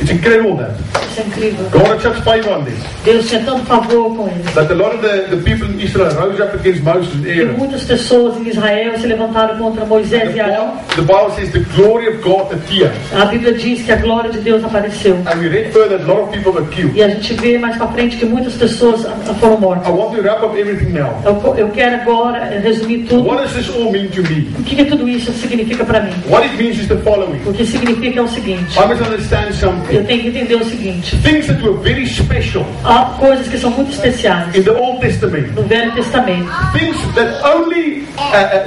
S2: It's incredible that.
S1: Isso é incrível.
S2: God had such favor on them
S1: Deus tinha tanto favor com eles.
S2: that a lot of the people in Israel rose up against Moses and
S1: E
S2: Aaron.
S1: muitas pessoas em Israel se levantaram contra Moisés e Arão.
S2: The Bible says the glory of God appeared.
S1: A Bíblia diz que a glória de Deus apareceu.
S2: And we read further that a lot of people were killed.
S1: E a gente vê mais para frente que muitas pessoas foram mortas.
S2: I want to wrap up everything now.
S1: Eu quero agora resumir tudo.
S2: What does this all mean to me?
S1: O que tudo isso significa para mim?
S2: What it means is the following.
S1: O que significa é o seguinte.
S2: I must understand something.
S1: Eu tenho que entender o seguinte.
S2: Things that were very special
S1: Há coisas que são muito especiais
S2: in the Old Testament.
S1: no Velho Testamento.
S2: Things that only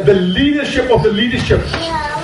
S2: the leadership of the leadership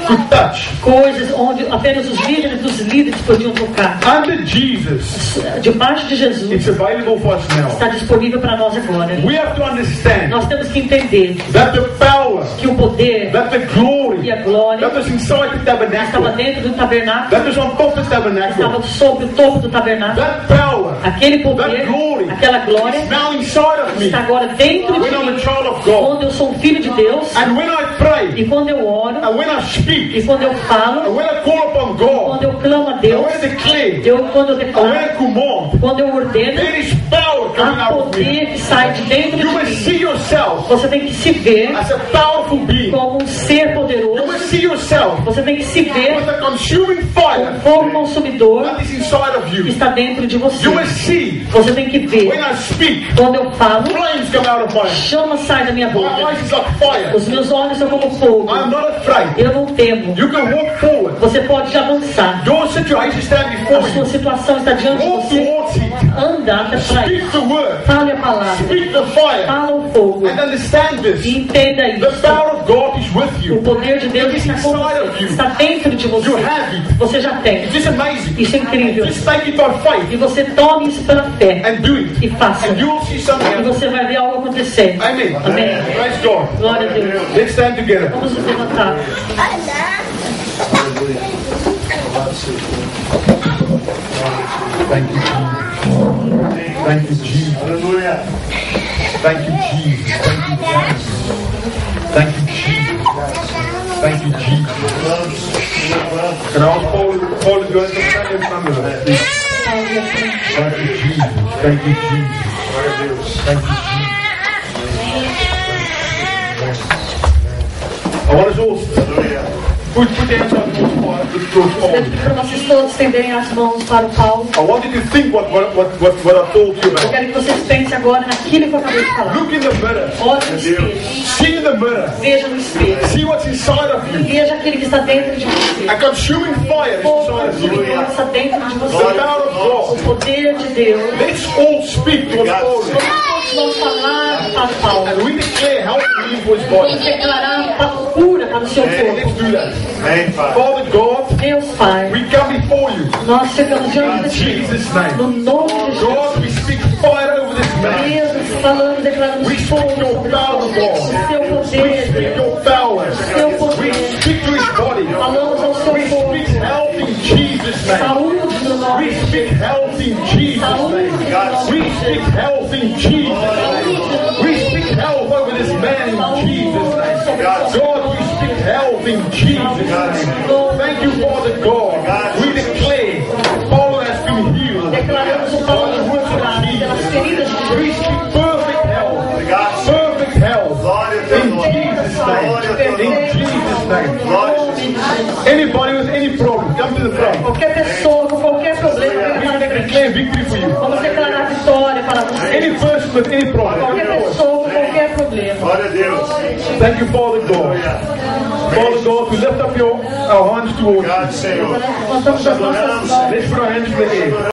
S2: could touch.
S1: Coisas onde apenas os líderes dos líderes podiam tocar.
S2: Under Jesus,
S1: Debaixo de Jesus
S2: it's available for us now.
S1: está disponível para nós agora.
S2: We have to understand
S1: Nós temos que entender
S2: that the power,
S1: que o poder
S2: that the glory,
S1: e a glória
S2: that was inside the
S1: estava
S2: tabernacle,
S1: dentro do tabernáculo,
S2: that was on top of the tabernacle,
S1: estava sobre o topo do tabernáculo.
S2: that power,
S1: Aquele poder,
S2: that glory,
S1: aquela glória
S2: is now inside of me.
S1: está agora dentro de
S2: When I'm a
S1: mim.
S2: child of God,
S1: Quando eu sou um filho de Deus
S2: and when I pray,
S1: e quando eu oro
S2: and when I speak,
S1: e quando eu falo,
S2: and when I call upon God,
S1: quando eu clamo a
S2: and
S1: Deus,
S2: when I declare,
S1: quando eu
S2: and when
S1: declaro,
S2: I command,
S1: quando eu ordeno,
S2: there is power coming
S1: há
S2: out of me.
S1: poder que sai de dentro de
S2: You must
S1: mim.
S2: see yourself
S1: Você tem que se ver
S2: as a powerful being.
S1: como um ser
S2: You
S1: poderoso.
S2: must see yourself yourself
S1: Você tem que se ver
S2: with a consuming fire
S1: com fogo consumidor
S2: that is inside of
S1: que
S2: you.
S1: está dentro de você.
S2: You must see
S1: Você tem que ver.
S2: when I speak,
S1: Quando eu falo,
S2: flames come out of my eyes.
S1: chama sai da minha
S2: My
S1: boca.
S2: eyes is like fire.
S1: Os meus olhos são como fogo.
S2: I am not afraid.
S1: Eu não temo.
S2: You can walk forward.
S1: Você pode avançar.
S2: Your situation stand
S1: A
S2: before
S1: sua
S2: you.
S1: situação está diante de
S2: Walk
S1: você.
S2: towards it.
S1: Anda até trás.
S2: Speak the word.
S1: Fale a palavra.
S2: Speak the fire.
S1: Fala o fogo.
S2: And understand
S1: E
S2: this.
S1: entenda
S2: The
S1: isso.
S2: power of God is with
S1: O
S2: you.
S1: poder de Deus está com você. Está dentro de você.
S2: You have it.
S1: Você já tem.
S2: It's amazing.
S1: Isso é incrível.
S2: Just take it by
S1: E
S2: faith
S1: você tome isso pela fé.
S2: and do it.
S1: E faça.
S2: And you will see something
S1: E
S2: happen.
S1: você vai ver algo acontecer.
S2: Amen.
S1: Amém.
S2: Praise God.
S1: Glória a Deus.
S2: Let's stand together.
S1: Vamos nos levantar.
S2: Thank you, Jesus. Thank you, Jesus.
S4: Aleluia.
S2: Thank you, Jesus. Thank you, Jesus. Thank you, Jesus. Can I ask Paul to go and stand in front of us? Thank you, Jesus. Thank you, Jesus. Thank you, Jesus. I want us all put your hands up towards Paul.
S1: Para vocês todos estenderem as mãos para o Paulo.
S2: I want you to think what I told you
S1: Eu
S2: about.
S1: quero que vocês pensem agora naquilo que eu acabei de falar.
S2: Look in the mirror.
S1: Olhe no espelho.
S2: See in the mirror.
S1: Veja no espelho.
S2: See what's inside of you.
S1: Veja aquele que está dentro de você.
S2: A consuming fire is
S1: Fogo
S2: inside of you.
S1: consumidor está dentro de
S2: The
S1: você.
S2: power of
S1: O
S2: God.
S1: poder de Deus.
S2: Let's all speak to Paul.
S1: Vamos falar para o Paulo.
S2: And we declare health and healing for his
S1: Vamos
S2: body.
S1: declarar a cura para o seu
S2: Let's
S1: corpo.
S2: do that.
S4: Amém, Pai.
S2: Father God,
S1: Deus Pai,
S2: we come before you.
S1: nós chegamos diante de
S2: In
S1: Ti.
S2: Jesus' name.
S1: No nome de Jesus.
S2: God, we speak fire over this man.
S1: Deus, falando, declarando
S2: We
S1: fogo
S2: speak your
S1: sobre
S2: power,
S1: o seu
S2: God. We speak
S1: poder.
S2: your power.
S1: Seu
S2: We
S1: poder.
S2: speak to his body.
S1: Falamos ao seu
S2: We
S1: corpo.
S2: speak health in Jesus' name.
S1: Saúde no nome
S2: We
S1: de
S2: speak
S1: Jesus.
S2: health in Jesus'
S1: Saúde
S2: name.
S1: no nome
S2: We
S1: de
S2: speak
S1: Jesus.
S2: health in Jesus' name. We speak health over this man in Jesus' name. God, we speak health in Jesus' name. Thank you, Father God. We declare Paul has been healed.
S1: Declaramos o Paulo de curado pelas feridas de
S2: We
S1: Jesus.
S2: speak perfect health. Perfect health. In Jesus' name. In Jesus' name. Anybody with any problem, come to the front.
S1: Qualquer pessoa com qualquer problema, venha
S2: We
S1: para frente.
S2: declare victory for you.
S1: Vamos declarar vitória para você.
S2: Any person with any problem, come
S1: Qualquer
S2: forward.
S1: pessoa com qualquer problema.
S4: Glória a Deus.
S2: Thank you, Father God. Father God, we lift up our hands towards you.
S4: Obrigado, Senhor.
S1: Levantamos as nossas mãos.
S2: Let's put our hands in the air.